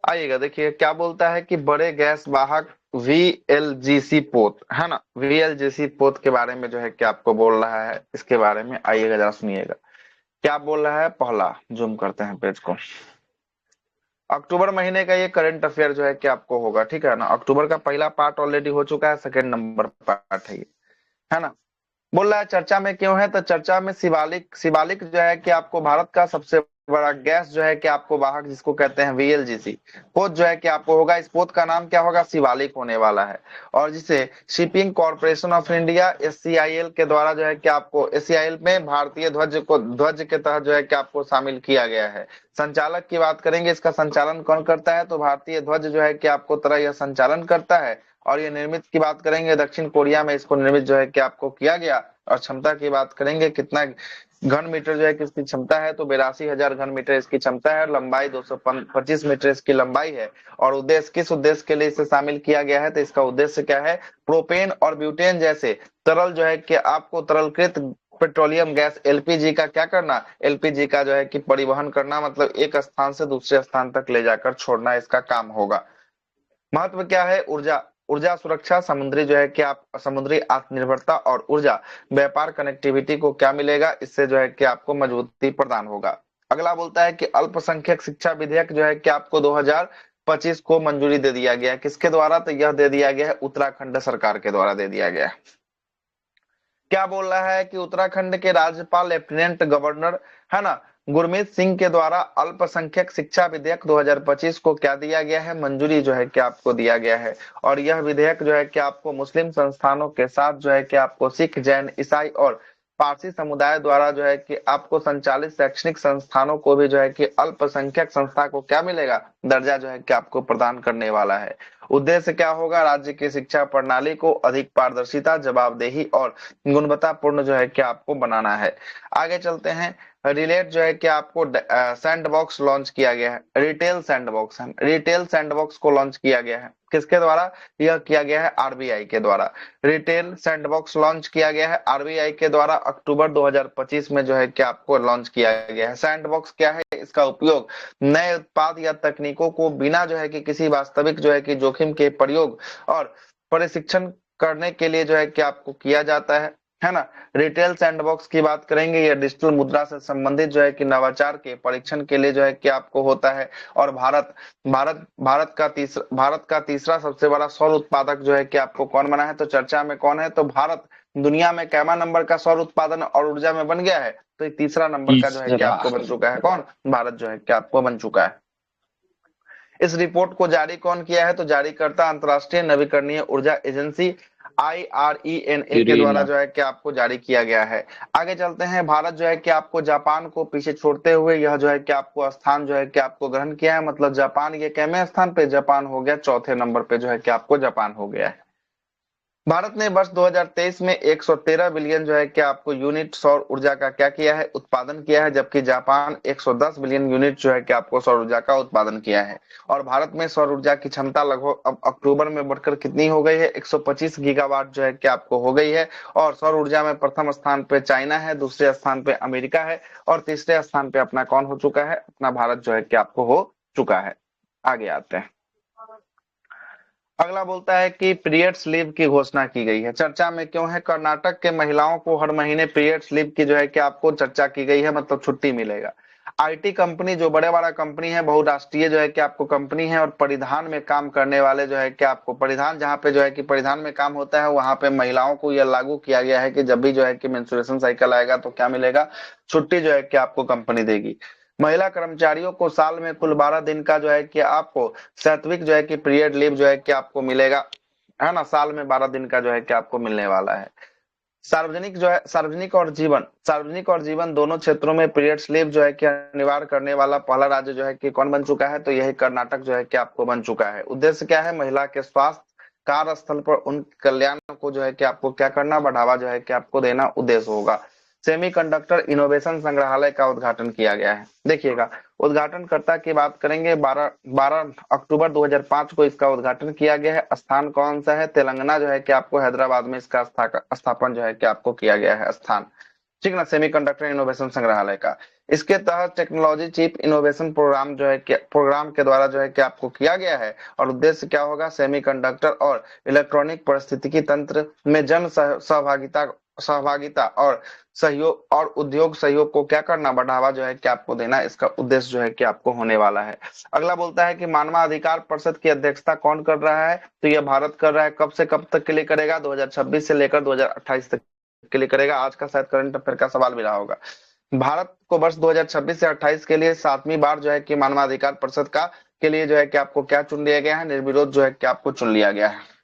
आइएगा, देखिए क्या बोलता है कि बड़े गैस वाहक वीएलजीसी पोत है ना, वीएलजीसी पोत के बारे में जो है कि आपको बोल रहा है। इसके बारे में आइएगा जरा सुनिएगा क्या बोल रहा है। पहला जूम करते हैं पेज को। अक्टूबर महीने का ये करंट अफेयर जो है कि आपको होगा, ठीक है ना। अक्टूबर का पहला पार्ट ऑलरेडी हो चुका है, सेकंड नंबर पार्ट है ना। बोल रहा है चर्चा में क्यों है, तो चर्चा में शिवालिक, शिवालिक जो है कि आपको भारत का सबसे बड़ा गैस जो है कि आपको वाहक जिसको कहते हैं वीएलजीसी पोत जो है कि आपको होगा। इस पोत का नाम क्या होगा, शिवालिक होने वाला है। और जिसे शिपिंग कॉर्पोरेशन ऑफ इंडिया एससीआईएल के द्वारा जो है कि आपको एससीआईएल में भारतीय ध्वज के तहत जो है कि आपको शामिल किया गया है। संचालक की बात करेंगे, इसका संचालन कौन करता है, तो भारतीय ध्वज जो है कि आपको तरह यह संचालन करता है। और ये निर्मित की बात करेंगे, दक्षिण कोरिया में इसको निर्मित जो है कि आपको किया गया। और क्षमता की बात करेंगे, कितना घन मीटर जो है कि इसकी क्षमता है, तो 82,000 घन मीटर इसकी क्षमता है। लंबाई 225 मीटर इसकी लंबाई है। और उद्देश्य, किस उद्देश्य के लिए इसे शामिल किया गया है, तो इसका उद्देश्य क्या है, प्रोपेन और ब्यूटेन जैसे तरल जो है कि आपको तरलकृत पेट्रोलियम गैस एलपीजी का क्या करना, एलपीजी का जो है कि परिवहन करना, मतलब एक स्थान से दूसरे स्थान तक ले जाकर छोड़ना इसका काम होगा। महत्व क्या है, ऊर्जा, ऊर्जा सुरक्षा, समुद्री जो है कि आप समुद्री आत्मनिर्भरता और ऊर्जा व्यापार कनेक्टिविटी को क्या मिलेगा, इससे जो है कि आपको मजबूती प्रदान होगा। अगला बोलता है कि अल्पसंख्यक शिक्षा विधेयक जो है कि आपको 2025 को मंजूरी दे दिया गया है। किसके द्वारा, तो यह दे दिया गया है उत्तराखंड सरकार के द्वारा दे दिया गया है। क्या बोल रहा है कि उत्तराखंड के राज्यपाल लेफ्टिनेंट गवर्नर है ना गुरमीत सिंह के द्वारा अल्पसंख्यक शिक्षा विधेयक 2025 को क्या दिया गया है, मंजूरी जो है कि आपको दिया गया है। और यह विधेयक जो है कि आपको मुस्लिम संस्थानों के साथ जो है कि आपको सिख, जैन, ईसाई और पारसी समुदाय द्वारा जो है कि आपको संचालित शैक्षणिक संस्थानों को भी जो है कि अल्पसंख्यक संस्था को क्या मिलेगा, दर्जा जो है कि आपको प्रदान करने वाला है। उद्देश्य क्या होगा, राज्य की शिक्षा प्रणाली को अधिक पारदर्शिता, जवाबदेही और गुणवत्तापूर्ण जो है कि आपको बनाना है। आगे चलते हैं। रिलेट जो है कि आपको सैंड बॉक्स लॉन्च किया गया है, रिटेल सैंड बॉक्स है, रिटेल सैंड बॉक्स को लॉन्च किया गया है। किसके द्वारा, यह किया गया है आरबीआई के द्वारा। रिटेल सैंड बॉक्स लॉन्च किया गया है आरबीआई के द्वारा, अक्टूबर 2025 में जो है कि आपको लॉन्च किया गया है। सैंड बॉक्स क्या है, इसका उपयोग नए उत्पाद या तकनीकों को बिना जो है कि किसी वास्तविक जो है कि जोखिम के प्रयोग और प्रशिक्षण करने के लिए जो है कि आपको किया जाता है ना। रिटेल सैंडबॉक्स की बात करेंगे, ये डिजिटल मुद्रा से संबंधित जो है कि नवाचार के परीक्षण के लिए जो है कि आपको होता है। और भारत का तीसरा सबसे बड़ा सौर उत्पादक जो है कि आपको कौन बना है, तो चर्चा में कौन है, तो भारत दुनिया में कैमा नंबर का सौर उत्पादन और ऊर्जा में बन गया है, तो ये तीसरा नंबर का जो है कि तीसरा। आपको बन चुका है। कौन, भारत जो है कि आपको बन चुका है। इस रिपोर्ट को जारी कौन किया है, तो जारी करता अंतरराष्ट्रीय नवीकरणीय ऊर्जा एजेंसी IRENA के द्वारा इरेना। जो है कि आपको जारी किया गया है। आगे चलते हैं। भारत जो है कि आपको जापान को पीछे छोड़ते हुए यह जो है कि आपको स्थान जो है कि आपको ग्रहण किया है, मतलब जापान ये कैमे स्थान पे, जापान हो गया चौथे नंबर पे जो है कि आपको जापान हो गया है। भारत ने वर्ष 2023 में 113 बिलियन जो है कि आपको यूनिट सौर ऊर्जा का क्या किया है, उत्पादन किया है, जबकि जापान 110 बिलियन यूनिट जो है कि आपको सौर ऊर्जा का उत्पादन किया है। और भारत में सौर ऊर्जा की क्षमता लगभग अब अक्टूबर में बढ़कर कितनी हो गई है, 125 गीगावाट जो है कि आपको हो गई है। और सौर ऊर्जा में प्रथम स्थान पे चाइना है, दूसरे स्थान पे अमेरिका है, और तीसरे स्थान पे अपना कौन हो चुका है, अपना भारत जो है कि आपको हो चुका है। आगे आते हैं। अगला बोलता है कि पीरियड्स लीव की घोषणा की गई है, चर्चा में क्यों है, कर्नाटक के महिलाओं को हर महीने पीरियड्स लीव की जो है कि आपको चर्चा की गई है, मतलब छुट्टी मिलेगा। आईटी कंपनी जो बड़े बड़ा कंपनी है, बहुराष्ट्रीय जो है कि आपको कंपनी है, और परिधान में काम करने वाले जो है कि आपको परिधान, जहां पे जो है कि परिधान में काम होता है, वहां पे महिलाओं को यह लागू किया गया है कि जब भी जो है कि मेंस्ट्रुएशन साइकिल आएगा तो क्या मिलेगा, छुट्टी जो है कि आपको कंपनी देगी। महिला कर्मचारियों को साल में कुल 12 दिन का जो है कि आपको सात्विक जो है कि पीरियड लीव जो है कि आपको मिलेगा, है ना। साल में 12 दिन का जो है कि आपको मिलने वाला है। सार्वजनिक जो है, सार्वजनिक और जीवन दोनों क्षेत्रों में पीरियड्स लीव जो है कि अनिवार्य करने वाला पहला राज्य जो है कि कौन बन चुका है, तो यही कर्नाटक जो है कि आपको बन चुका है। उद्देश्य क्या है, महिला के स्वास्थ्य कार्यस्थल पर उन कल्याण को जो है कि आपको क्या करना, बढ़ावा जो है कि आपको देना उद्देश्य होगा। सेमीकंडक्टर इनोवेशन संग्रहालय का उद्घाटन किया गया है। देखिएगा, उद्घाटनकर्ता की बात करेंगे, 12 अक्टूबर 2005 को इसका उद्घाटन किया गया है। स्थान कौन सा है, तेलंगाना जो है कि आपको हैदराबाद में इसका स्थापन जो है कि आपको किया गया है स्थान। ठीक ना, सेमीकंडक्टर इनोवेशन संग्रहालय का। इसके तहत टेक्नोलॉजी चिप इनोवेशन प्रोग्राम जो है प्रोग्राम के द्वारा जो है कि आपको किया गया है। और उद्देश्य क्या होगा, सेमीकंडक्टर और इलेक्ट्रॉनिक पारिस्थितिकी तंत्र में जन सहभागिता सहभागिता और सहयोग और उद्योग सहयोग को क्या करना, बढ़ावा जो है कि आपको देना, इसका उद्देश्य जो है कि आपको होने वाला है। अगला बोलता है कि मानवाधिकार परिषद की अध्यक्षता कौन कर रहा है, तो यह भारत कर रहा है। कब से कब तक के लिए करेगा, 2026 से लेकर 2028 तक के लिए करेगा। आज का शायद करंट अफेयर का सवाल भी रहा होगा। भारत को वर्ष 2026 से 28 के लिए 7वीं बार जो है कि मानवाधिकार परिषद का के लिए जो है कि आपको क्या चुन लिया गया है, निर्विरोध जो है कि आपको चुन लिया गया है।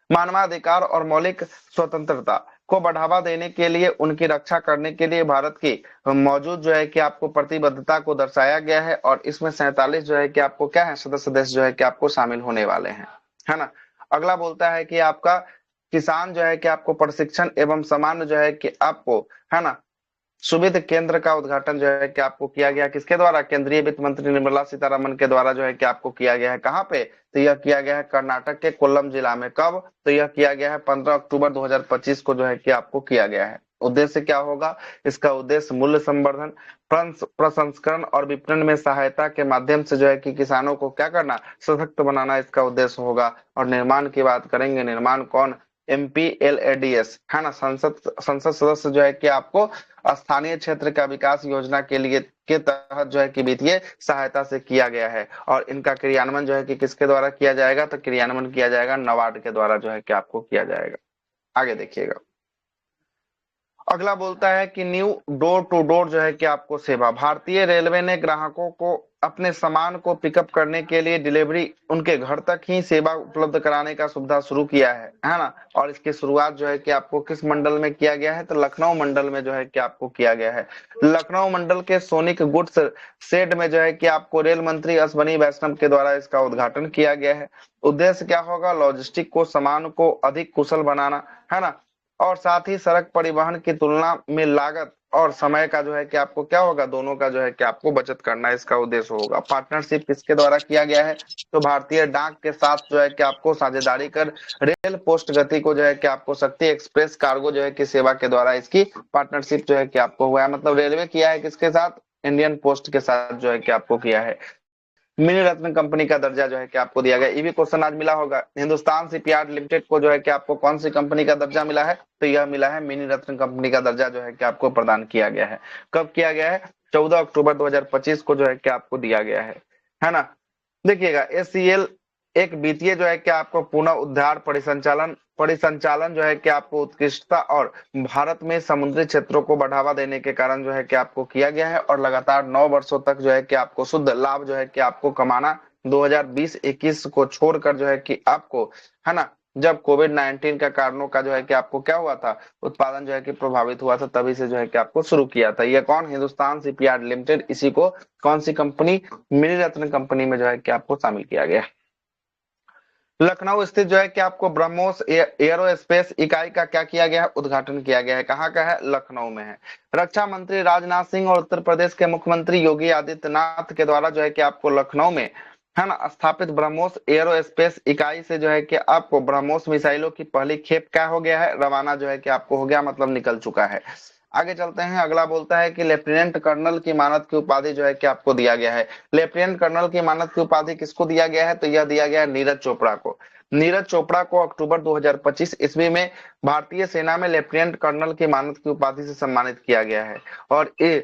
मानवाधिकार और मौलिक स्वतंत्रता को बढ़ावा देने के लिए, उनकी रक्षा करने के लिए भारत की मौजूद जो है कि आपको प्रतिबद्धता को दर्शाया गया है। और इसमें 47 जो है कि आपको क्या है, सदस्य देश जो है कि आपको शामिल होने वाले हैं, है ना। अगला बोलता है कि आपका किसान जो है कि आपको प्रशिक्षण एवं सामान्य जो है कि आपको, है ना, सुविधा केंद्र का उद्घाटन जो है कि आपको किया गया, किसके द्वारा, केंद्रीय वित्त मंत्री निर्मला सीतारमन के द्वारा जो है कि आपको किया गया है। कहाँ पे, तो यह किया गया है कर्नाटक के कोल्लम जिला में। कब, तो यह किया गया है 15 अक्टूबर 2025 को जो है कि आपको किया गया है। उद्देश्य क्या होगा, इसका उद्देश्य मूल्य संवर्धन, प्रसंस्करण और विपणन में सहायता के माध्यम से जो है कि किसानों को क्या करना, सशक्त बनाना, इसका उद्देश्य होगा। और निर्माण की बात करेंगे, निर्माण कौन, MPLADS, है ना, संसद संसद सदस्य जो है कि आपको स्थानीय क्षेत्र का विकास योजना के लिए के तहत जो है कि वित्तीय सहायता से किया गया है। और इनका क्रियान्वयन जो है कि किसके द्वारा किया जाएगा, तो क्रियान्वयन किया जाएगा नाबार्ड के द्वारा जो है कि आपको किया जाएगा। आगे देखिएगा, अगला बोलता है कि न्यू डोर टू डोर जो है कि आपको सेवा, भारतीय रेलवे ने ग्राहकों को अपने सामान को पिकअप करने के लिए डिलीवरी उनके घर तक ही सेवा उपलब्ध कराने का सुविधा शुरू किया है ना। और इसकी शुरुआत जो है कि आपको किस मंडल में किया गया है, तो लखनऊ मंडल में जो है कि आपको किया गया है। लखनऊ मंडल के सोनिक गुड्स शेड में जो है कि आपको रेल मंत्री अश्वनी वैष्णव के द्वारा इसका उद्घाटन किया गया है। उद्देश्य क्या होगा, लॉजिस्टिक को सामान को अधिक कुशल बनाना, है ना। और साथ ही सड़क परिवहन की तुलना में लागत और समय का जो है कि आपको क्या होगा, दोनों का जो है कि आपको बचत करना, इसका उद्देश्य होगा। पार्टनरशिप किसके द्वारा किया गया है, तो भारतीय डाक के साथ जो है कि आपको साझेदारी कर रेल पोस्ट गति को जो है कि आपको शक्ति एक्सप्रेस कार्गो जो है कि सेवा के द्वारा इसकी पार्टनरशिप जो है कि आपको हुआ है। मतलब रेलवे किया है किसके साथ, इंडियन पोस्ट के साथ जो है कि आपको किया है। मिनी रत्न कंपनी का दर्जा जो है कि आपको दिया गया। ये भी क्वेश्चन आज मिला होगा, हिंदुस्तान शिपयार्ड लिमिटेड को जो है कि आपको कौन सी कंपनी का दर्जा मिला है, तो यह मिला है मिनी रत्न कंपनी का दर्जा जो है कि आपको प्रदान किया गया है। कब किया गया है, 14 अक्टूबर 2025 को जो है कि आपको दिया गया है ना। देखिएगा, SCL एक वित्तीय जो है कि आपको पुनः उद्धार परिसंचालन जो है कि आपको उत्कृष्टता और भारत में समुद्री क्षेत्रों को बढ़ावा देने के कारण जो है कि आपको किया गया है। और लगातार 9 वर्षों तक जो है कि आपको शुद्ध लाभ जो है कि आपको कमाना, 2020-21 को छोड़कर जो है कि आपको, है ना, जब कोविड-19 का कारणों का जो है कि आपको क्या हुआ था, उत्पादन जो है कि प्रभावित हुआ था, तभी से जो है कि आपको शुरू किया था। ये कौन, हिंदुस्तान शिपयार्ड लिमिटेड, इसी को कौन सी कंपनी, मिनी रत्न कंपनी में जो है कि आपको शामिल किया गया। लखनऊ स्थित जो है कि आपको ब्रह्मोस एयरोस्पेस इकाई का क्या किया गया है, उद्घाटन किया गया है। कहाँ का है, लखनऊ में है। रक्षा मंत्री राजनाथ सिंह और उत्तर प्रदेश के मुख्यमंत्री योगी आदित्यनाथ के द्वारा जो है कि आपको लखनऊ में, है ना, स्थापित ब्रह्मोस एयरोस्पेस इकाई से जो है कि आपको ब्रह्मोस मिसाइलों की पहली खेप क्या हो गया है, रवाना जो है कि आपको हो गया, मतलब निकल चुका है। आगे चलते हैं, अगला बोलता है कि लेफ्टिनेंट कर्नल की मानद की उपाधि जो है कि आपको दिया गया है। लेफ्टिनेंट कर्नल की मानद की उपाधि किसको दिया गया है, तो यह दिया गया है नीरज चोपड़ा को। नीरज चोपड़ा को अक्टूबर 2025 ईस्वी में भारतीय सेना में लेफ्टिनेंट कर्नल की मानद की उपाधि से सम्मानित किया गया है। और ये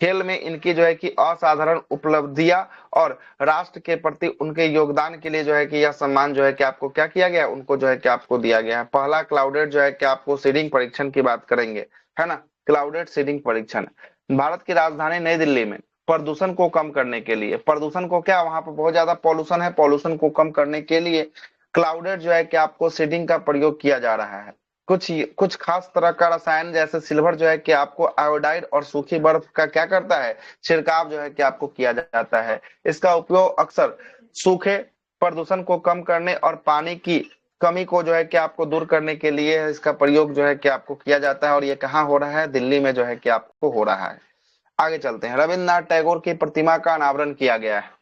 खेल में इनकी जो है कि असाधारण उपलब्धियां और राष्ट्र के प्रति उनके योगदान के लिए जो है कि यह सम्मान जो है कि आपको क्या किया गया, उनको जो है कि आपको दिया गया है। पहला क्लाउडेड जो है कि आपको सीडिंग परीक्षण की बात करेंगे, है ना, क्लाउडेड सीडिंग परीक्षण। भारत की राजधानी नई दिल्ली में प्रदूषण को कम करने के लिए, प्रदूषण को क्या, वहां पर बहुत ज्यादा पॉल्यूशन है, पॉल्यूशन को कम करने के लिए क्लाउडेड जो है कि आपको सीडिंग का प्रयोग किया जा रहा है। कुछ कुछ खास तरह का रसायन जैसे सिल्वर जो है कि आपको आयोडाइड और सूखी बर्फ का क्या करता है, छिड़काव जो है कि आपको किया जाता है। इसका उपयोग अक्सर सूखे, प्रदूषण को कम करने और पानी की कमी को जो है कि आपको दूर करने के लिए इसका प्रयोग जो है कि आपको किया जाता है। और ये कहाँ हो रहा है, दिल्ली में जो है कि आपको हो रहा है। आगे चलते हैं, रविन्द्रनाथ टैगोर की प्रतिमा का अनावरण किया गया है।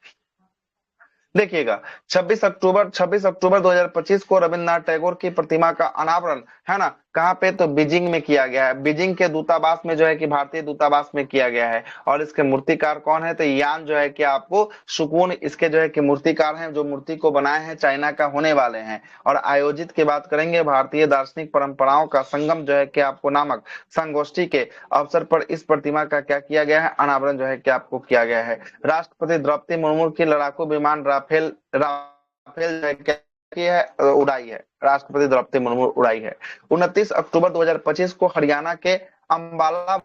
देखिएगा, 26 अक्टूबर 2025 को रविन्द्रनाथ टैगोर की प्रतिमा का अनावरण, है ना, कहाँ पे, तो बीजिंग में किया गया है। बीजिंग के दूतावास में जो है कि भारतीय दूतावास में किया गया है। और इसके मूर्तिकार कौन है, तो यान जो है कि आपको सुकून इसके जो है कि मूर्तिकार हैं, जो मूर्ति को बनाए हैं चाइना का होने वाले हैं। और आयोजित की बात करेंगे, भारतीय दार्शनिक परंपराओं का संगम जो है कि आपको नामक संगोष्ठी के अवसर पर इस प्रतिमा का क्या किया गया है, अनावरण जो है कि आपको किया गया है। राष्ट्रपति द्रौपदी मुर्मू की लड़ाकू विमान राफेल राफेल जो है क्या की है, उड़ाई है। राष्ट्रपति द्रौपदी मुर्मू उड़ाई है। 29 अक्टूबर 2025 को हरियाणा के अंबाला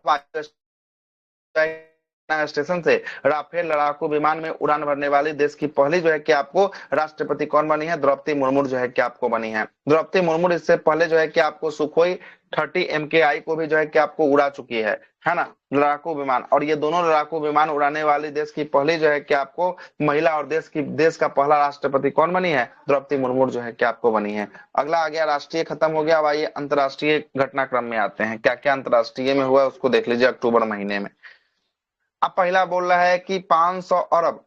स्टेशन से राफेल लड़ाकू विमान में उड़ान भरने वाली देश की पहली जो है कि आपको राष्ट्रपति कौन बनी है, द्रौपदी मुर्मू जो है कि आपको बनी है। द्रौपदी मुर्मू इससे पहले जो है कि आपको सुखोई 30 MKI को भी जो है कि आपको उड़ा चुकी है ना, लड़ाकू विमान। और ये दोनों लड़ाकू विमान उड़ाने वाली देश की पहली जो है कि आपको महिला, और देश का पहला राष्ट्रपति कौन बनी है, द्रौपदी मुर्मू जो है कि आपको बनी है। अगला आ गया, राष्ट्रीय खत्म हो गया। अब आइए अंतरराष्ट्रीय घटनाक्रम में आते हैं, क्या क्या अंतरराष्ट्रीय में हुआ उसको देख लीजिए अक्टूबर महीने में। अब पहला बोल रहा है कि 500 अरब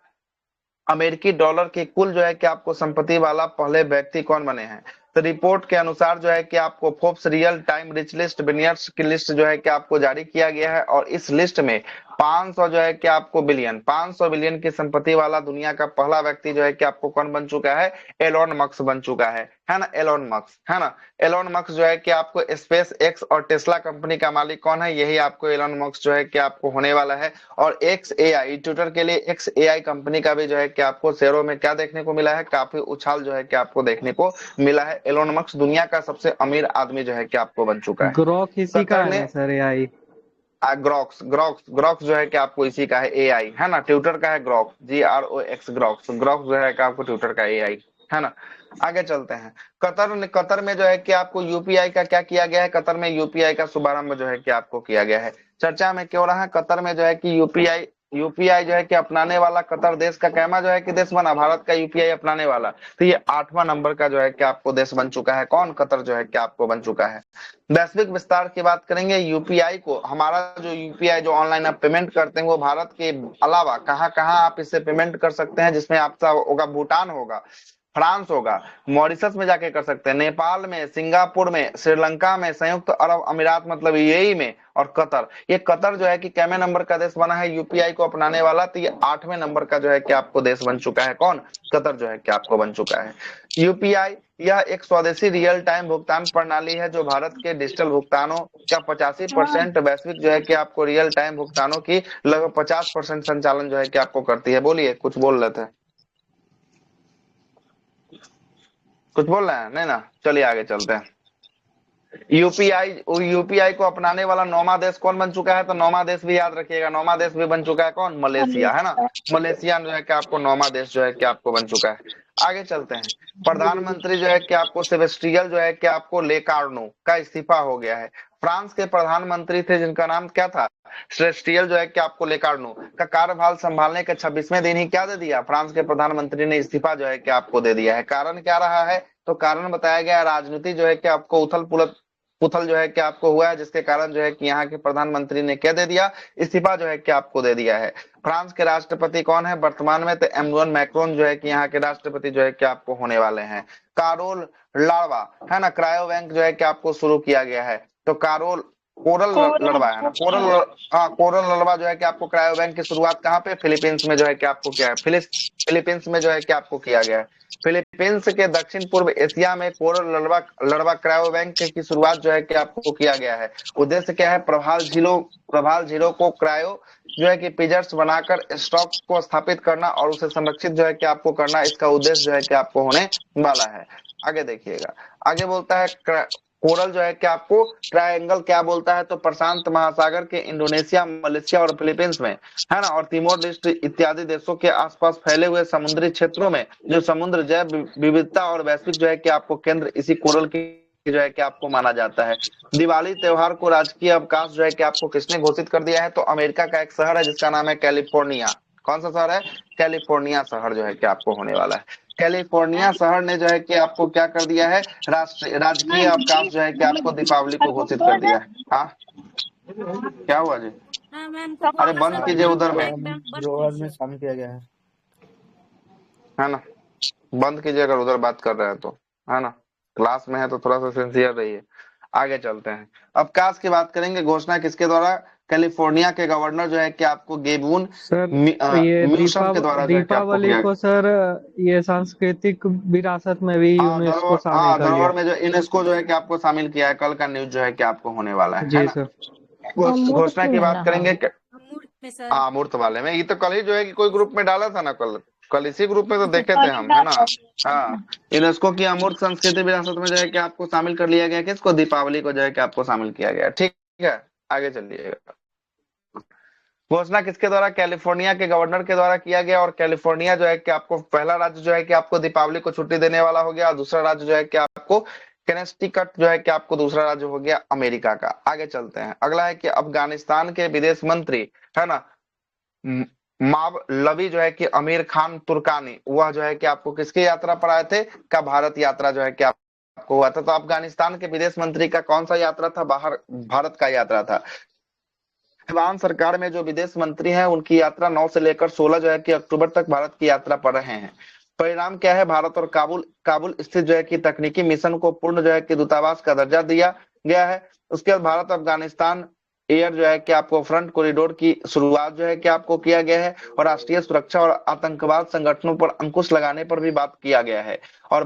अमेरिकी डॉलर की कुल जो है कि आपको संपत्ति वाला पहले व्यक्ति कौन बने हैं। तो रिपोर्ट के अनुसार जो है कि आपको Forbes real time rich list billionaires की लिस्ट जो है कि आपको जारी किया गया है। और इस लिस्ट में 500 जो है कि आपको बिलियन 500 बिलियन की संपत्ति वाला दुनिया का पहला व्यक्ति जो है कि आपको कौन बन चुका है, एलोन मस्क बन चुका है ना, एलोन मस्क, है ना। एलोन मस्क जो है कि आपको स्पेस एक्स और टेस्ला कंपनी का मालिक कौन है, यही आपको एलोन मस्क जो है कि आपको होने वाला है। और एक्स एआई, ट्विटर के लिए एक्स एआई कंपनी का भी जो है कि आपको शेयरों में क्या देखने को मिला है, काफी उछाल जो है कि आपको देखने को मिला है। एलोन मस्क दुनिया का सबसे अमीर आदमी जो है कि आपको बन चुका है। ग्रोक इसी का कतर है ने ना सर, एआई? ग्रॉक्स ग्रॉक्स ग्रॉक्स जो है कि आपको इसी का है एआई, है ना। ट्विटर का है ग्रॉक, GROX ग्रॉक्स। ग्रॉक्स जो है कि आपको ट्विटर का एआई, है ना। आगे चलते हैं। कतर में जो है कि आपको यूपीआई का क्या किया गया है, कतर में यूपीआई का शुभारंभ जो है कि आपको किया गया है। चर्चा में क्यों रहा, कतर में जो है कि यूपीआई यूपीआई जो है कि अपनाने वाला कतर देश का कैमा जो है कि देश बना, भारत का यूपीआई अपनाने वाला। तो ये 8वां नंबर का जो है कि आपको देश बन चुका है, कौन, कतर जो है कि आपको बन चुका है। वैश्विक विस्तार की बात करेंगे, यूपीआई को, हमारा जो यूपीआई जो ऑनलाइन आप पेमेंट करते हैं वो भारत के अलावा कहाँ कहाँ आप इससे पेमेंट कर सकते हैं, जिसमें आपका होगा भूटान होगा, फ्रांस होगा, मॉरिशस में जाके कर सकते हैं, नेपाल में, सिंगापुर में, श्रीलंका में, संयुक्त अरब अमीरात मतलब यूएई में, और कतर। ये कतर जो है कि कैमे नंबर का देश बना है यूपीआई को अपनाने वाला, तो ये 8वें नंबर का जो है कि आपको देश बन चुका है, कौन, कतर जो है कि आपको बन चुका है। यूपीआई यह एक स्वदेशी रियल टाइम भुगतान प्रणाली है जो भारत के डिजिटल भुगतानों का 85% वैश्विक जो है कि आपको रियल टाइम भुगतानों की लगभग 50% संचालन जो है कि आपको करती है। बोलिए, कुछ बोल रहे थे, कुछ बोल रहे हैं नहीं ना, चलिए आगे चलते हैं। यूपीआई यूपीआई को अपनाने वाला 9वां देश कौन बन चुका है, तो 9वां देश भी याद रखिएगा, 9वां देश भी बन चुका है, कौन, मलेशिया, है ना। मलेशिया जो है कि आपको 9वां देश जो है कि आपको बन चुका है। आगे चलते हैं। प्रधानमंत्री जो है कि आपको सेबेस्टियल जो है कि आपको लेकार्नो का इस्तीफा हो गया है। फ्रांस के प्रधानमंत्री थे जिनका नाम क्या था, सेबेस्टियल जो है कि आपको लेकार्नो का कार्यभार संभालने के 26वें दिन ही क्या दे दिया, फ्रांस के प्रधानमंत्री ने इस्तीफा जो है कि आपको दे दिया है। कारण क्या रहा है, तो कारण बताया गया, राजनीति जो है कि आपको उथल पुथल उथल जो है कि आपको हुआ है, जिसके कारण जो है कि यहाँ के प्रधानमंत्री ने क्या दे दिया, इस्तीफा जो है कि आपको दे दिया है। फ्रांस के राष्ट्रपति कौन है वर्तमान में, तो एमनुअल मैक्रोन जो है कि यहाँ के राष्ट्रपति जो है कि आपको होने वाले हैं। कारोल लाडवा, है ना, क्रायो बैंक जो है कि आपको शुरू किया गया है। तो कोरल लड़वा, है ना, हाँ, कोरल लड़वा जो है कि आपको क्रायो बैंक की शुरुआत कहाँ पे, फिलीपींस में जो है कि आपको किया है, फिलीपींस में जो है कि आपको किया गया है। फिलीपींस के दक्षिण पूर्व एशिया में कोरल लड़वा क्रायो बैंक की शुरुआत जो है कि आपको किया गया है। उद्देश्य क्या है, प्रभाल झीलों को क्रायो जो है कि पिजर्स बनाकर स्टॉक को स्थापित करना और उसे संरक्षित जो है कि आपको करना, इसका उद्देश्य जो है कि आपको होने वाला है। आगे देखिएगा, आगे बोलता है कोरल जो है कि आपको ट्रायंगल क्या बोलता है, तो प्रशांत महासागर के इंडोनेशिया, मलेशिया और फिलीपींस में, है ना, और तिमोर लेस्टे इत्यादि देशों के आसपास फैले हुए समुद्री क्षेत्रों में जो समुद्र जैव विविधता और वैश्विक जो है कि आपको केंद्र इसी कोरल की जो है कि आपको माना जाता है। दिवाली त्योहार को राजकीय अवकाश जो है कि आपको किसने घोषित कर दिया है, तो अमेरिका का एक शहर है जिसका नाम है कैलिफोर्निया। कौन सा शहर है, कैलिफोर्निया शहर जो है कि आपको होने वाला है। कैलिफोर्निया शहर ने जो है कि आपको क्या कर दिया है, राजकीय अवकाश जो है कि आपको दीपावली को घोषित कर दिया है। हाँ, क्या हुआ जी, अरे बंद कीजिए उधर में, जो आज में शामिल किया गया है। है ना, बंद कीजिए अगर उधर बात कर रहे हैं तो, है ना। क्लास में है तो थोड़ा सा सिंसियर रहिए। आगे चलते हैं। अवकाश की बात करेंगे। घोषणा किसके द्वारा? कैलिफोर्निया के गवर्नर जो है कि आपको गेबून सर ये म्यूसम के द्वारा जो है कि आपको दीपावली किया। को सर ये सांस्कृतिक विरासत में भी यूनेस्को शामिल कर लिया। धरोहर में जो यूनेस्को जो है कि आपको शामिल किया है। कल का न्यूज जो है कि आपको होने वाला है जी ना। सर। घोषणा अमूर्त की में बात ना, हाँ करेंगे। अमूर्त में सर। हाँ, अमूर्त वाले में ये तो कल ही जो है कि कोई ग्रुप में डाला था ना। कल कल इसी ग्रुप में तो देखे थे हम, है ना। हाँ, यूनेस्को की अमूर्त संस्कृति विरासत में जो है कि आपको शामिल कर लिया गया। किसको? दीपावली को जो है कि आपको शामिल किया गया। ठीक है, आगे चलिएगा। घोषणा किसके द्वारा? कैलिफोर्निया के गवर्नर के द्वारा किया गया। और कैलिफोर्निया जो है कि आपको पहला राज्य जो है कि आपको दीपावली को छुट्टी देने वाला हो गया। और दूसरा राज्य जो है कि आपको कनेक्टिकट जो है कि आपको दूसरा राज्य हो गया अमेरिका का। आगे चलते हैं। अगला है कि अफगानिस्तान के विदेश मंत्री, है ना, मावलवी जो है कि अमीर खान तुर्कानी, वह जो है कि आपको किसकी यात्रा पर आए थे? का भारत यात्रा जो है कि आपको हुआ था। तो अफगानिस्तान के विदेश मंत्री का कौन सा यात्रा था? बाहर भारत का यात्रा था। तालिबान सरकार में जो विदेश मंत्री हैं उनकी यात्रा 9 से लेकर 16 जो है कि अक्टूबर तक भारत की यात्रा पर रहे हैं। परिणाम क्या है? भारत और काबुल काबुल स्थित जो है कि तकनीकी मिशन को पूर्ण जो है कि दूतावास का दर्जा दिया गया है। उसके बाद भारत अफगानिस्तान एयर जो है कि आपको फ्रंट कॉरिडोर की शुरुआत जो है कि आपको किया गया है। और राष्ट्रीय सुरक्षा और आतंकवाद संगठनों पर अंकुश लगाने पर भी बात किया गया है। और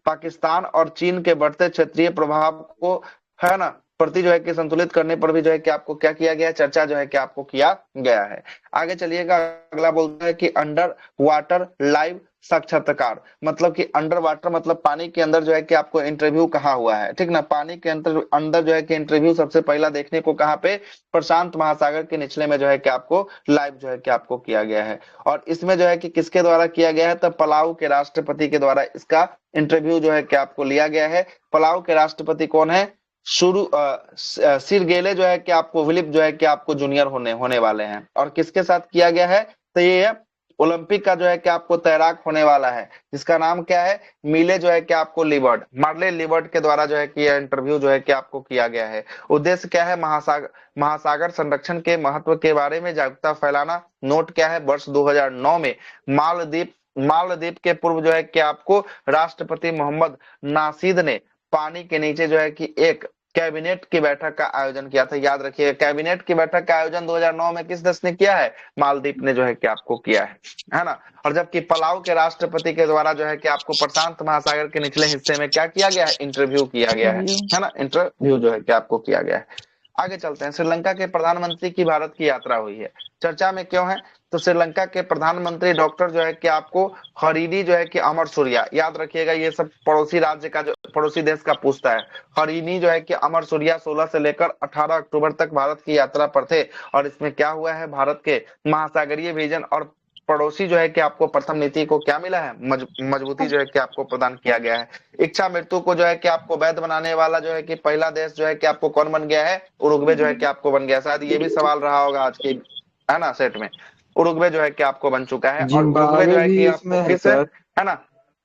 पाकिस्तान और चीन के बढ़ते क्षेत्रीय प्रभाव को, है ना, प्रति जो है कि संतुलित करने पर भी जो है कि आपको क्या किया गया? चर्चा जो है कि आपको किया गया है। आगे चलिएगा। अगला बोलता है कि अंडर वाटर लाइव साक्षात्कार, मतलब कि अंडर वाटर मतलब पानी के अंदर जो है कि आपको इंटरव्यू कहाँ हुआ है। ठीक ना, पानी के अंदर अंदर जो है कि इंटरव्यू सबसे पहला देखने को कहाँ पे? प्रशांत महासागर के निचले में जो है कि आपको लाइव जो है कि आपको किया गया है। और इसमें जो है कि किसके द्वारा किया गया है? तो पलाऊ के राष्ट्रपति के द्वारा इसका इंटरव्यू जो है कि आपको लिया गया है। पलाऊ के राष्ट्रपति कौन है? सिरगेले जो है कि आपको विलिप जो है कि आपको जूनियर होने होने वाले हैं। और किसके साथ किया गया है? तो ये ओलंपिक का जो है कि आपको तैराक होने वाला है, जिसका नाम क्या है? मिले जो है कि आपको लिबर्ट, मार्ले लिबर्ट के द्वारा जो है कि यह इंटरव्यू जो है कि आपको किया गया है। उद्देश्य क्या है? महासागर संरक्षण के महत्व के बारे में जागरूकता फैलाना। नोट क्या है? वर्ष 2009 में मालदीप मालदीप के पूर्व जो है कि आपको राष्ट्रपति मोहम्मद नाशीद ने पानी के नीचे जो है कि एक कैबिनेट की बैठक का आयोजन किया था। याद रखिए, कैबिनेट की बैठक का आयोजन 2009 में किस देश ने किया है? मालदीप ने जो है कि आपको किया है ना। और जबकि पलाऊ के राष्ट्रपति के द्वारा जो है कि आपको प्रशांत महासागर के निचले हिस्से में क्या किया गया है? इंटरव्यू किया गया है ना। इंटरव्यू जो है कि आपको किया गया है। आगे चलते हैं। श्रीलंका के प्रधानमंत्री की भारत की यात्रा हुई है, चर्चा में क्यों है? तो श्रीलंका के प्रधानमंत्री डॉक्टर जो है कि आपको हरीनी जो है कि अमर सूर्या, याद रखिएगा ये सब पड़ोसी राज्य का जो पड़ोसी देश का पूछता है। हरीनी जो है कि अमर सूर्या 16 से लेकर 18 अक्टूबर तक भारत की यात्रा पर थे। और इसमें क्या हुआ है? भारत के महासागरीय विजन और पड़ोसी जो है कि आपको प्रथम नीति को क्या मिला है? मजबूती जो है कि आपको प्रदान किया गया है। इच्छा मृत्यु को जो है कि आपको वैध बनाने वाला जो है कि पहला देश जो है कि आपको कौन बन गया है? उरुग्वे जो है कि आपको बन गया। शायद ये भी सवाल रहा होगा आज की, है ना, सेट में। उरुग्वे जो है कि आपको बन चुका है। और उरुग्वे जो जिम्बाब्वे है भी कि इसमें आपको है किस, सर। है ना,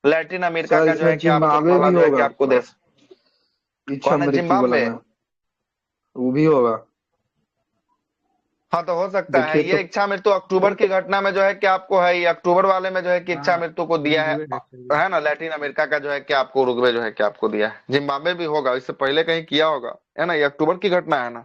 लैटिन अमेरिका सर का जो इसमें है कि आपको जिम्बाब्वे पहला भी जो है कि होगा। आपको देश। इच्छा कौन है? मृत्यु वाला जिम्बाब्वे? में वो भी होगा। हाँ, तो हो सकता है। देखिए ये तो इच्छा मृत्यु अक्टूबर की घटना में जो है कि आपको है, ये अक्टूबर वाले में जो है कि इच्छा हाँ मृत्यु को दिया उरुग्वे है सर ये। है ना। लैटिन अमेरिका का जो है कि आपको उरुग्वे जो है कि आपको दिया है। जिम्बाब्वे भी होगा, इससे पहले कहीं किया होगा, है ना। ये अक्टूबर की घटना है ना।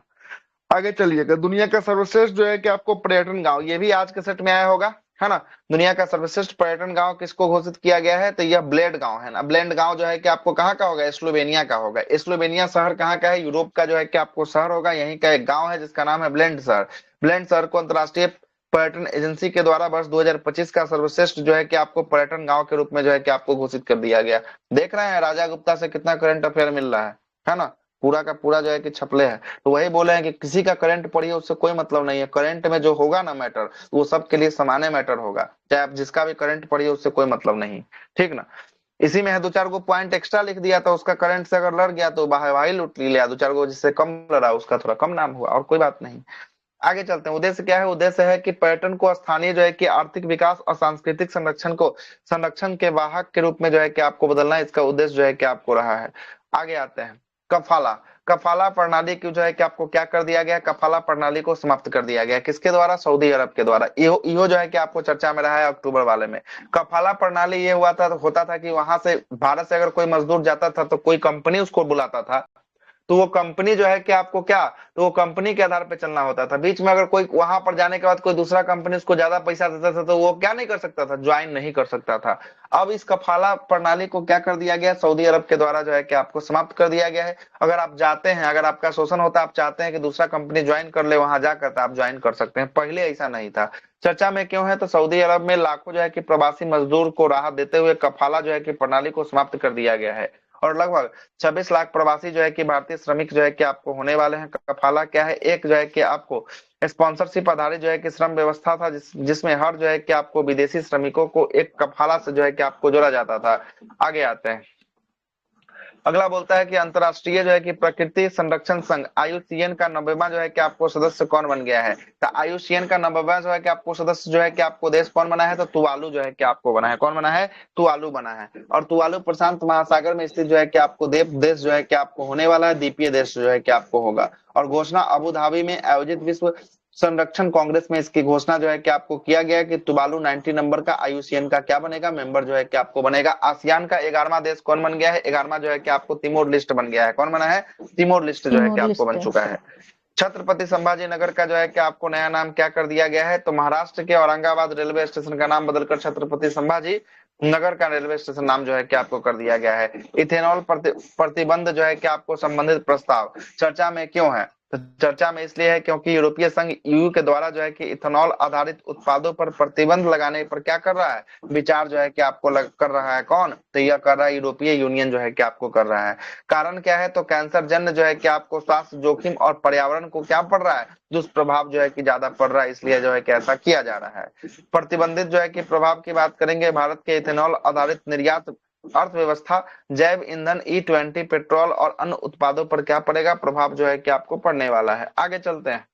आगे चलिएगा। दुनिया का सर्वश्रेष्ठ जो है कि आपको पर्यटन गांव, ये भी आज के सेट में आया होगा, है ना। दुनिया का सर्वश्रेष्ठ पर्यटन गांव किसको घोषित किया गया है? तो यह ब्लेड गांव है ना। ब्लेड गांव जो है कि आपको कहाँ का होगा? स्लोवेनिया का होगा। स्लोवेनिया शहर कहाँ का है? यूरोप का जो है कि आपको शहर होगा। यहीं का एक गांव है जिसका नाम है ब्लेंड शहर। ब्लेंड शहर को अंतरराष्ट्रीय पर्यटन एजेंसी के द्वारा वर्ष 2025 का सर्वश्रेष्ठ जो है कि आपको पर्यटन गांव के रूप में जो है कि आपको घोषित कर दिया गया। देख रहे हैं राजा गुप्ता से कितना करंट अफेयर मिल रहा है ना। पूरा का पूरा जो है कि छपले है। तो वही बोले हैं कि किसी का करंट पढ़िए उससे कोई मतलब नहीं है। करंट में जो होगा ना मैटर, वो सबके लिए समान मैटर होगा। चाहे आप जिसका भी करंट पढ़िए उससे कोई मतलब नहीं। ठीक ना। इसी में है, दो चार गो पॉइंट एक्स्ट्रा लिख दिया तो उसका करंट से अगर लड़ गया तो भाई लूट लिया। दो चार गो जिससे कम लड़ा उसका थोड़ा कम नाम हुआ, और कोई बात नहीं। आगे चलते हैं। उद्देश्य क्या है? उद्देश्य है कि पर्यटन को स्थानीय जो है कि आर्थिक विकास और सांस्कृतिक संरक्षण के वाहक के रूप में जो है कि आपको बदलना, इसका उद्देश्य जो है कि आपको रहा है। आगे आते हैं। कफाला कफाला प्रणाली की जो है कि आपको क्या कर दिया गया? कफाला प्रणाली को समाप्त कर दिया गया। किसके द्वारा? सऊदी अरब के द्वारा। इहो जो है कि आपको चर्चा में रहा है अक्टूबर वाले में। कफाला प्रणाली ये होता था कि वहां से भारत से अगर कोई मजदूर जाता था तो कोई कंपनी उसको बुलाता था तो वो कंपनी जो है कि आपको क्या, तो वो कंपनी के आधार पे चलना होता था। बीच में अगर कोई वहां पर जाने के बाद कोई दूसरा कंपनी उसको ज्यादा पैसा देता था तो वो क्या नहीं कर सकता था, ज्वाइन नहीं कर सकता था। अब इस कफाला प्रणाली को क्या कर दिया गया, सऊदी अरब के द्वारा जो है कि आपको समाप्त कर दिया गया है। अगर आप जाते हैं, अगर आपका शोषण होता है, आप चाहते हैं कि दूसरा कंपनी ज्वाइन कर ले, वहां जाकर तो आप ज्वाइन कर सकते हैं, पहले ऐसा नहीं था। चर्चा में क्यों है, तो सऊदी अरब में लाखों जो है कि प्रवासी मजदूर को राहत देते हुए कफाला जो है कि प्रणाली को समाप्त कर दिया गया है। और लगभग 26 लाख प्रवासी जो है कि भारतीय श्रमिक जो है कि आपको होने वाले हैं। कफाला क्या है, एक जो है कि आपको स्पॉन्सरशिप आधारित जो है कि श्रम व्यवस्था था, जिसमें हर जो है कि आपको विदेशी श्रमिकों को एक कफाला से जो है कि आपको जोड़ा जाता था। आगे आते हैं, अगला बोलता है कि अंतरराष्ट्रीय जो है कि प्रकृति संरक्षण संघ आईयूसीएन का 90वां जो है कि आपको सदस्य कौन बन गया है। तो आईयूसीएन का 90वां जो है कि आपको सदस्य जो है कि आपको देश कौन बना है, तो तुवालू जो है कि आपको बना है। कौन बना है, तुवालू बना है। और तुवालू प्रशांत महासागर में स्थित जो है कि आपको द्वीप देश जो है कि आपको होने वाला है, द्वीपीय देश जो है कि आपको होगा। और घोषणा अबू धाबी में आयोजित विश्व संरक्षण कांग्रेस में इसकी घोषणा जो है कि आपको किया गया है कि तुवालू 90 नंबर का आईयूसीएन का क्या बनेगा, मेंबर जो है कि आपको बनेगा। आसियान का 11वां देश कौन बन गया है, 11वां जो है कि आपको तिमोर लिस्ट बन गया है। कौन बना है, तिमोर लिस्ट जो है कि तिमोर आपको बन लिस्टे। चुका है। छत्रपति संभाजी नगर का जो है कि आपको नया नाम क्या कर दिया गया है, तो महाराष्ट्र के औरंगाबाद रेलवे स्टेशन का नाम बदलकर छत्रपति संभाजी नगर का रेलवे स्टेशन नाम जो है कि आपको कर दिया गया है। इथेनॉल प्रतिबंध जो है कि आपको संबंधित प्रस्ताव चर्चा में क्यों है, तो चर्चा में इसलिए है क्योंकि यूरोपीय संघ ईयू के द्वारा जो है कि इथेनॉल आधारित उत्पादों पर प्रतिबंध लगाने पर क्या कर रहा है, विचार जो है कि आपको कर रहा है। कौन, तो यह कर रहा है यूरोपीय यूनियन जो है कि आपको कर रहा है। कारण क्या है, तो कैंसर जन्य जो है कि आपको स्वास्थ्य जोखिम और पर्यावरण को क्या पड़ रहा है, दुष्प्रभाव जो है कि ज्यादा पड़ रहा है, इसलिए जो है कि ऐसा किया जा रहा है। प्रतिबंधित जो है कि प्रभाव की बात करेंगे, भारत के इथेनॉल आधारित निर्यात अर्थव्यवस्था, जैव ईंधन E20 पेट्रोल और अन्य उत्पादों पर क्या पड़ेगा, प्रभाव जो है कि आपको पड़ने वाला है। आगे चलते हैं,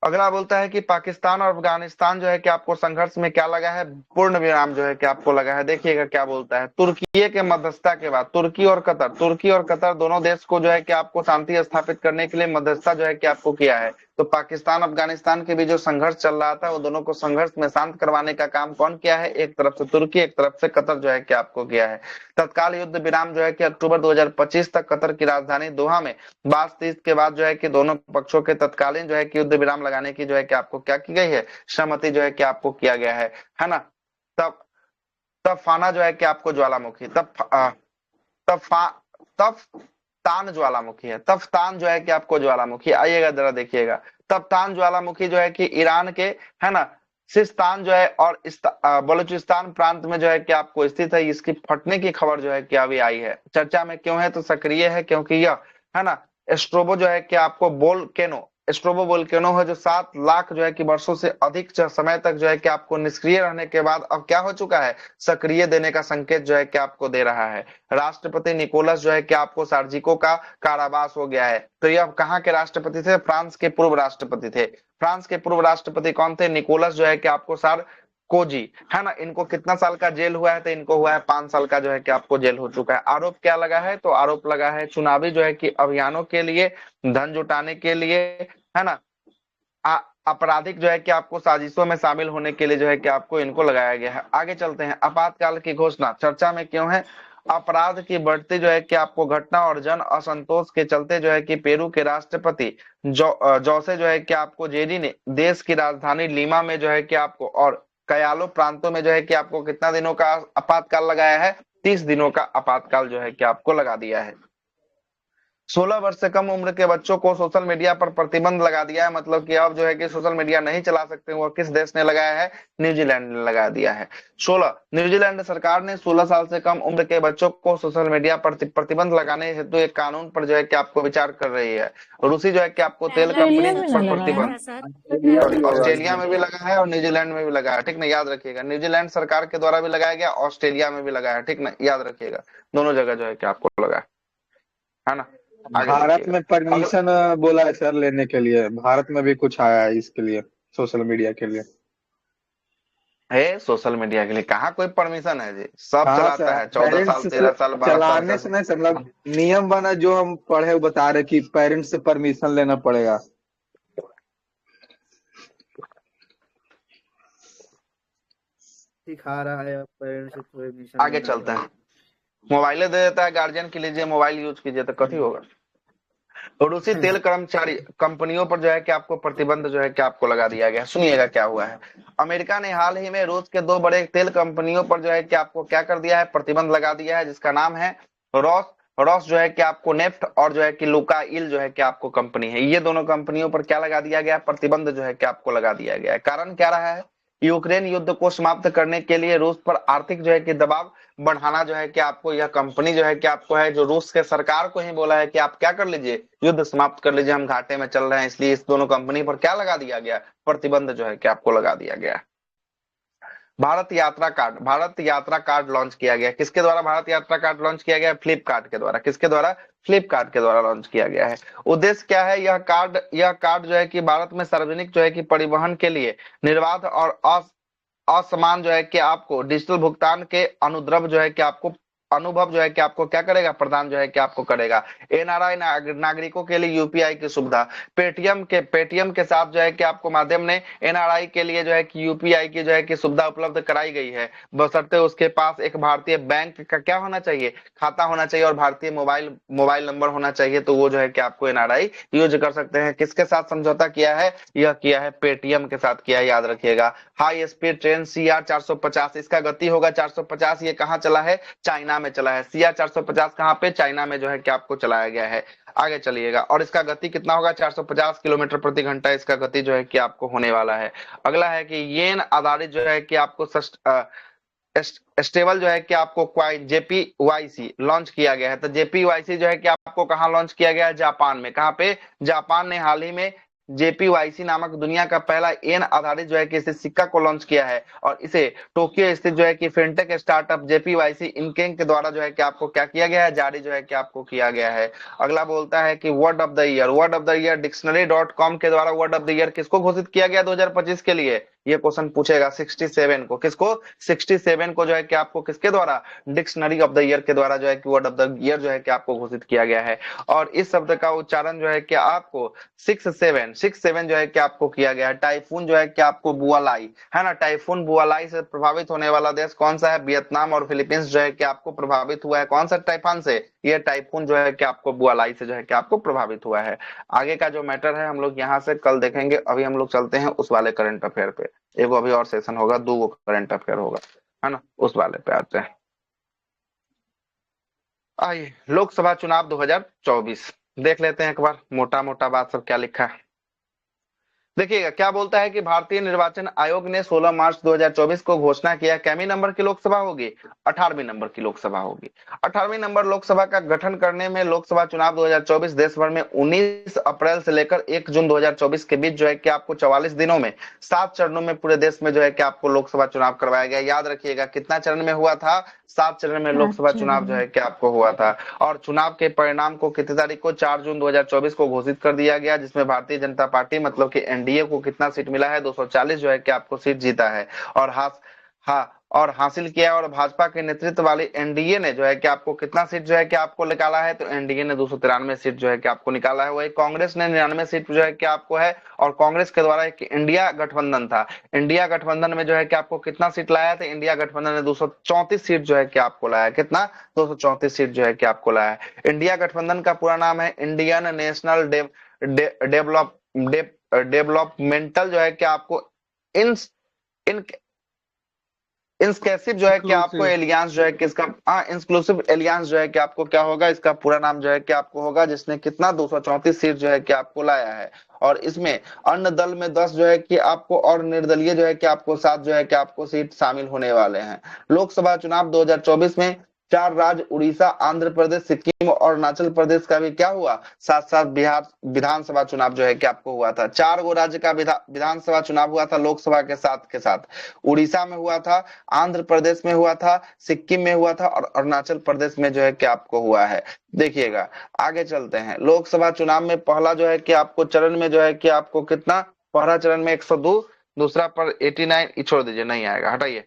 अगला बोलता है कि पाकिस्तान और अफगानिस्तान जो है कि आपको संघर्ष में क्या लगा है, पूर्ण विराम जो है कि आपको लगा है। देखिएगा क्या बोलता है, तुर्की के मध्यस्थता के बाद तुर्की और कतर दोनों देश को जो है कि आपको शांति स्थापित करने के लिए मध्यस्थता जो है कि आपको किया है। तो पाकिस्तान अफगानिस्तान के बीच जो संघर्ष चल रहा था, वो दोनों को संघर्ष में शांत करवाने का काम कौन किया है, एक तरफ से तुर्की, एक तरफ से कतर जो है कि आपको किया है। तत्काल युद्ध विराम जो है कि अक्टूबर 2025 तक कतर की राजधानी दोहा में बातचीत के बाद जो है कि दोनों पक्षों के तत्कालीन जो है कि युद्ध विराम लगाने की जो है कि आपको क्या की गई है, सहमति जो है कि आपको किया गया है ना। तब तब फाना जो है कि आपको ज्वालामुखी, तब फा तब तान ज्वालामुखी है, तफ्तान जो है कि आपको ज्वालामुखी, आइएगा जरा देखिएगा। तफ्तान ज्वालामुखी जो है कि ईरान के, है ना, सिस्तान जो है और बलूचिस्तान प्रांत में जो है कि आपको स्थित है। इसकी फटने की खबर जो है कि अभी आई है। चर्चा में क्यों है, तो सक्रिय है क्योंकि यह, है ना, स्ट्रोबो जो है कि आपको स्ट्रोबो वोल्केनो है, जो 7 लाख जो है कि वर्षों से अधिक समय तक जो है कि आपको निष्क्रिय रहने के बाद अब क्या हो चुका है, सक्रिय देने का संकेत जो है कि आपको दे रहा है। राष्ट्रपति निकोलस जो है कि आपको सार्जिको का कारावास हो गया है। तो यह कहाँ के राष्ट्रपति थे, फ्रांस के पूर्व राष्ट्रपति थे। फ्रांस के पूर्व राष्ट्रपति कौन थे, निकोलस जो है कि आपको कोजी, है ना। इनको कितना साल का जेल हुआ है, तो इनको हुआ है 5 साल का जो है कि आपको जेल हो चुका है। आरोप क्या लगा है, तो आरोप लगा है चुनावी जो है कि अभियानों के लिए धन जुटाने के लिए, है ना, आपराधिक जो है कि आपको साजिशों में शामिल होने के लिए जो है कि आपको इनको लगाया गया है। आगे चलते हैं, आपातकाल की घोषणा चर्चा में क्यों है, अपराध की बढ़ती जो है कि आपको घटना और जन असंतोष के चलते जो है कि पेरू के राष्ट्रपति जोसे जो है कि आपको जेडी ने देश की राजधानी लीमा में जो है कि आपको और कयालो प्रांतों में जो है कि आपको कितना दिनों का आपातकाल लगाया है, 30 दिनों का आपातकाल जो है कि आपको लगा दिया है। 16 वर्ष से कम उम्र के बच्चों को सोशल मीडिया पर प्रतिबंध लगा दिया है, मतलब कि अब जो है कि सोशल मीडिया नहीं चला सकते। वो किस देश ने लगाया है, न्यूजीलैंड ने लगा दिया है। 16 न्यूजीलैंड सरकार ने 16 साल से कम उम्र के बच्चों को सोशल मीडिया पर प्रतिबंध लगाने हेतु एक कानून पर जो है कि आपको विचार कर रही है। रूसी जो है कि आपको तेल कंपनी ऑस्ट्रेलिया में पर नहीं लगाया है। ऑस्ट्रेलिया भी होगा ऑस्ट्रेलिया इसमें। में भी लगा है और न्यूजीलैंड में भी लगा है, ठीक ना, याद रखिएगा। न्यूजीलैंड सरकार के द्वारा भी लगाया गया, ऑस्ट्रेलिया में भी लगा है, ठीक ना, याद रखिएगा। दोनों जगह जो है कि आपको लगा है ना। आगे भारत देखिएगा, में परमिशन बोला है सर लेने के लिए, भारत में भी कुछ आया है इसके लिए, सोशल मीडिया के लिए। है सोशल मीडिया के लिए कहाँ कोई परमिशन है जी, सब हाँ चलाता सर, है, 14 साल पेरेंट्स से 13 साल 12 साल चलाने का। से नहीं सर, मतलब नियम बना जो हम पढ़े वो बता रहे कि पेरेंट्स से परमिशन लेना पड़ेगा। सिखा रहा है, पेरेंट्स से परमिशन आगे लेना चलते पड़ेगा। हैं, मोबाइले दे देता है गार्जियन के, लीजिए मोबाइल यूज कीजिए, तो कथी होगा। रूसी तेल कर्मचारी कंपनियों पर जो है कि आपको प्रतिबंध जो है कि आपको लगा दिया गया। सुनिएगा क्या हुआ है। अमेरिका ने हाल ही में रूस के 2 बड़े तेल कंपनियों पर जो है कि आपको क्या कर दिया है, प्रतिबंध लगा दिया है, जिसका नाम है रॉस रॉस जो है कि आपको नेफ्ट और जो है कि लुकाइल जो है कि आपको कंपनी है। ये दोनों कंपनियों पर क्या लगा दिया गया, प्रतिबंध जो है कि आपको लगा दिया गया है। कारण क्या रहा है, यूक्रेन युद्ध को समाप्त करने के लिए रूस पर आर्थिक जो है कि दबाव बढ़ाना जो है कि आपको यह कंपनी जो है कि आपको है, जो रूस के सरकार को ही बोला है कि आप क्या कर लीजिए, युद्ध समाप्त कर लीजिए, हम घाटे में चल रहे हैं। इसलिए इस दोनों कंपनी पर क्या लगा दिया गया, प्रतिबंध जो है कि आपको लगा दिया गया। भारत यात्रा कार्ड लॉन्च किया गया। किसके द्वारा भारत यात्रा कार्ड लॉन्च किया गया, फ्लिपकार्ट के द्वारा। किसके द्वारा, फ्लिपकार्ट के द्वारा लॉन्च किया गया है। उद्देश्य क्या है, यह कार्ड जो है कि भारत में सार्वजनिक जो है कि परिवहन के लिए निर्बाध और असमान जो है कि आपको डिजिटल भुगतान के अनुद्रव जो है कि आपको अनुभव जो है कि आपको क्या करेगा, प्रदान जो है कि आपको करेगा। एनआरआई नागरिकों के लिए यूपीआई की सुविधा। पेटीएम के साथ जो है कि आपको माध्यम ने एनआरआई के लिए जो है कि यूपीआई की जो है कि सुविधा उपलब्ध कराई गई है, बशर्ते उसके पास एक भारतीय बैंक का क्या होना चाहिए, खाता होना चाहिए, और भारतीय मोबाइल नंबर होना चाहिए। तो वो जो है कि आपको एनआरआई यूज कर सकते हैं। किसके साथ समझौता किया है, यह किया है पेटीएम के साथ किया है, याद रखिएगा। हाई स्पीड ट्रेन सीआर 450, इसका गति होगा 450। ये कहाँ चला है, चाइना में चला है। सीआर 450 कहाँ पे, चाइना में जो है कि आपको चलाया गया है। आगे चलिएगा, और इसका गति कितना होगा, 450 किलोमीटर प्रति घंटा इसका गति जो है कि आपको होने वाला है। अगला है कि येन आधारित जो है कि आपको स्टेबल जो है कि आपको क्वाइन जेपीवाईसी लॉन्च किया गया है। तो जेपीवाईसी जो है कि आपको कहाँ लॉन्च किया गया है, जापान में। कहाँ पे, जापान ने हाल ही में जेपीवाईसी नामक दुनिया का पहला येन आधारित जो है कि इसे सिक्का को लॉन्च किया है, और इसे टोक्यो स्थित जो है कि फिनटेक स्टार्टअप जेपीवाईसी इनकेंग के द्वारा जो है कि आपको क्या किया गया है, जारी जो है कि आपको किया गया है। अगला बोलता है कि वर्ड ऑफ द ईयर डिक्शनरी.com के द्वारा वर्ड ऑफ द ईयर किसको घोषित किया गया 2025 के लिए, ये क्वेश्चन पूछेगा। 67 को, किसको, 67 को जो है कि आपको किसके द्वारा, डिक्शनरी ऑफ द ईयर के द्वारा जो है कि वर्ड ऑफ द ईयर जो है कि आपको घोषित किया गया है। और इस शब्द का उच्चारण जो है कि आपको 67 जो है कि आपको किया गया है। टाइफून जो है कि आपको बुआलाई है ना, टाइफून बुआलाई से प्रभावित होने वाला देश कौन सा है, वियतनाम और फिलीपींस जो है कि आपको प्रभावित हुआ है। कौन सा टाइफान से, ये टाइफून जो है कि आपको बुआलाई से जो है कि आपको प्रभावित हुआ है। आगे का जो मैटर है हम लोग यहाँ से कल देखेंगे। अभी हम लोग चलते हैं उस वाले करंट अफेयर पे। एक अभी और सेशन होगा, 2 करंट अफेयर होगा, है ना, उस वाले पे आते हैं। आइए, लोकसभा चुनाव 2024 देख लेते हैं एक बार, मोटा मोटा बात सब क्या लिखा है। देखिएगा क्या बोलता है कि भारतीय निर्वाचन आयोग ने 16 मार्च 2024 को घोषणा किया, कैमी नंबर की लोकसभा होगी, 18वीं नंबर की लोकसभा होगी। 18वीं नंबर लोकसभा का गठन करने में लोकसभा चुनाव 2024 देश भर में 19 अप्रैल से लेकर 1 जून 2024 के बीच जो है कि आपको 44 दिनों में 7 चरणों में पूरे देश में जो है कि आपको लोकसभा चुनाव करवाया गया। याद रखिएगा कितना चरण में हुआ था, 7 चरण में लोकसभा चुनाव जो है कि आपको हुआ था। और चुनाव के परिणाम को कितनी तारीख को, 4 जून 2024 को घोषित कर दिया गया, जिसमें भारतीय जनता पार्टी मतलब कि एनडीए को कितना सीट मिला है, 240 जो है कि आपको सीट जीता है और हासिल किया। और भाजपा के नेतृत्व वाली एनडीए ने जो है कि आपको कितना सीट जो है कि आपको निकाला है, तो एनडीए ने 293 सीट जो है कि आपको निकाला है। वही कांग्रेस ने 99 सीट जो है कि आपको है, और कांग्रेस के द्वारा एक इंडिया गठबंधन था, इंडिया गठबंधन में जो है कि आपको कितना सीट लाया था, इंडिया गठबंधन ने 234 सीट जो है कि आपको लाया। कितना, 234 सीट जो है कि आपको लाया है। इंडिया गठबंधन का पूरा नाम है इंडियन नेशनल डेवलपमेंटल जो है कि आपको इन इंक्लूसिव जो है कि आपको एलियंस जो है कि इसका इंक्लूसिव एलियंस जो है कि आपको क्या होगा, इसका पूरा नाम जो है कि आपको होगा, जिसने कितना 234 सीट जो है कि आपको लाया है। और इसमें अन्य दल में 10 जो है कि आपको, और निर्दलीय जो है कि आपको 7 जो है कि आपको सीट शामिल होने वाले हैं। लोकसभा चुनाव 2024 में 4 राज्य उड़ीसा, आंध्र प्रदेश, सिक्किम और अरुणाचल प्रदेश का भी क्या हुआ, साथ साथ बिहार विधानसभा चुनाव जो है कि आपको हुआ था। 4 गो राज्य का विधानसभा चुनाव हुआ था लोकसभा के साथ। उड़ीसा में हुआ था, आंध्र प्रदेश में हुआ था, सिक्किम में हुआ था, और अरुणाचल प्रदेश में जो है कि आपको हुआ है। देखिएगा आगे चलते हैं। लोकसभा चुनाव में पहला जो है कि आपको चरण में जो है कि आपको कितना, पहला चरण में 102, दूसरा पर 89, छोड़ दीजिए नहीं आएगा, हटाइए।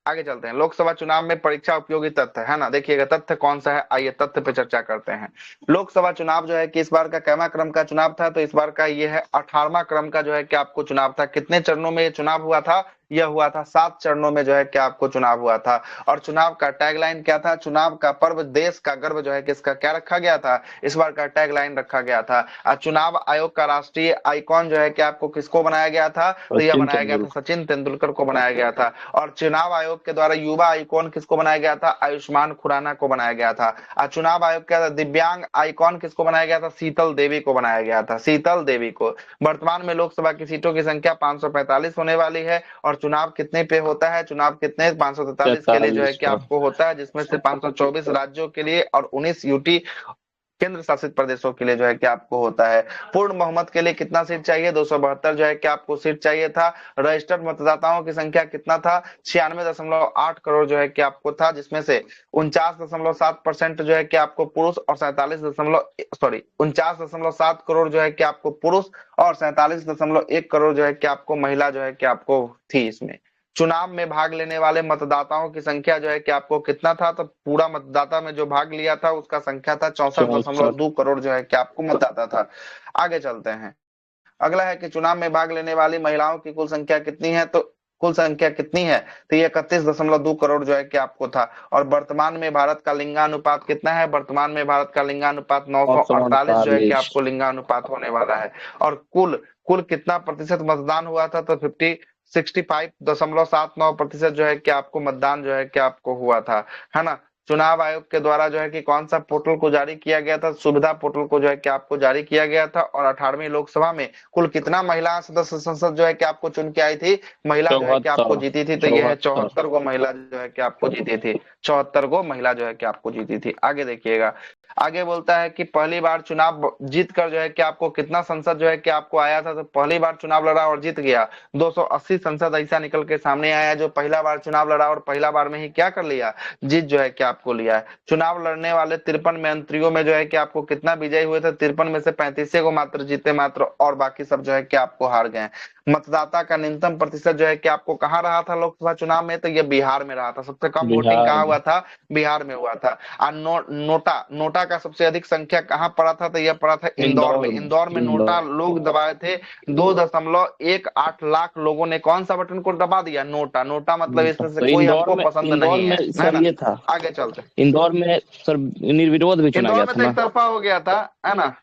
आगे चलते हैं। लोकसभा चुनाव में परीक्षा उपयोगी तथ्य है ना, देखिएगा तथ्य कौन सा है, आइए तथ्य पे चर्चा करते हैं। लोकसभा चुनाव जो है कि इस बार का कैवा क्रम का चुनाव था, तो इस बार का ये है 18वां क्रम का जो है कि आपको चुनाव था। कितने चरणों में ये चुनाव हुआ था, यह हुआ था 7 चरणों में जो है कि आपको चुनाव हुआ था। और चुनाव का टैगलाइन क्या था? चुनाव का पर्व देश का गर्व जो है किसका क्या रखा गया था? इस बार का टैगलाइन रखा गया था। चुनाव आयोग का राष्ट्रीय आइकॉन जो है कि आपको किसको बनाया गया था? तो यह सचिन बनाया गया था तेंदुलकर। सचिन तेंदुलकर को बनाया गया था। और चुनाव आयोग के द्वारा युवा आइकॉन किसको बनाया गया था? आयुष्मान खुराना को बनाया गया था। चुनाव आयोग के दिव्यांग आइकॉन किसको बनाया गया था? शीतल देवी को बनाया गया था, शीतल देवी को। वर्तमान में लोकसभा की सीटों की संख्या 545 होने वाली है। और चुनाव कितने पे होता है? चुनाव कितने 543 के लिए जो है 43 कि पर। आपको होता है, जिसमें से 524 राज्यों के लिए और 19 यूटी केंद्र शासित प्रदेशों के लिए जो है कि आपको होता है। पूर्ण बहुमत के लिए कितना सीट चाहिए? 272 जो है कि आपको सीट चाहिए था। रजिस्टर्ड मतदाताओं की संख्या कितना था? 96.8 करोड़ जो है कि आपको था, जिसमें से 49.7% जो है कि आपको पुरुष और 49.7 करोड़ जो है कि आपको पुरुष और 47.1 करोड़ जो है कि आपको महिला जो है कि आपको थी। इसमें चुनाव में भाग लेने वाले मतदाताओं की संख्या जो है कि आपको कितना था? तो पूरा मतदाता में जो भाग लिया था उसका संख्या था 64। 64.2 करोड़ जो है कि आपको मतदाता था। आगे चलते हैं। अगला है कि चुनाव में भाग लेने वाली महिलाओं की कुल संख्या कितनी है? तो कुल संख्या कितनी है? तो ये 31.2 करोड़ जो है कि आपको था। और वर्तमान में भारत का लिंगानुपात कितना है? वर्तमान में भारत का लिंगानुपात 948 जो है कि 948। आपको लिंगानुपात होने वाला है। और कुल कुल कितना प्रतिशत मतदान हुआ था? तो 65.79% जो है कि आपको मतदान जो है कि आपको हुआ था, है ना। चुनाव आयोग के द्वारा जो है कि कौन सा पोर्टल को जारी किया गया था? सुविधा पोर्टल को जो है कि आपको जारी किया गया था। और 18वीं लोकसभा में कुल कितना महिला सदस्य संसद जो है कि आपको चुन के आई थी? महिला जो है कि आपको 74। जीती थी, तो यह है 74। 74 गो महिला जो है कि आपको जीती थी। 74 गो महिला जो है कि आपको जीती थी। आगे देखिएगा। आगे बोलता है कि पहली बार चुनाव जीत कर जो है कि आपको कितना संसद जो है कि आपको आया था? तो पहली बार चुनाव लड़ा और जीत गया। 280 संसद ऐसा निकल के सामने आया जो पहला बार चुनाव लड़ा और पहला बार में ही क्या कर लिया? जीत जो है कि आपको लिया है। चुनाव लड़ने वाले 53 मंत्रियों में जो है कि आपको कितना विजयी हुए थे? 53 में से 35 को मात्र जीते मात्र, और बाकी सब जो है कि आपको हार गए। मतदाता का न्यूनतम प्रतिशत जो है कि आपको कहाँ रहा था लोकसभा चुनाव में? तो ये बिहार में रहा था। सबसे कम वोटिंग बिहार कहाँ में। हुआ था? बिहार में हुआ था। और नोटा का सबसे अधिक संख्या कहाँ पड़ा था? तो यह पड़ा था इंदौर में। इंदौर में। इंदौर में नोटा इंदौर। लोग दबाए थे। 2.18 लाख लोगों ने कौन सा बटन को दबा दिया? नोटा। नोटा मतलब इसमें से तो कोई हमको पसंद इंदौर नहीं में है सर ना। ये था। आगे चलते। इंदौर में सर निर्विरोध भी चुना इंदौर गया में था तो एक ना। तरफा हो गया था, है ना।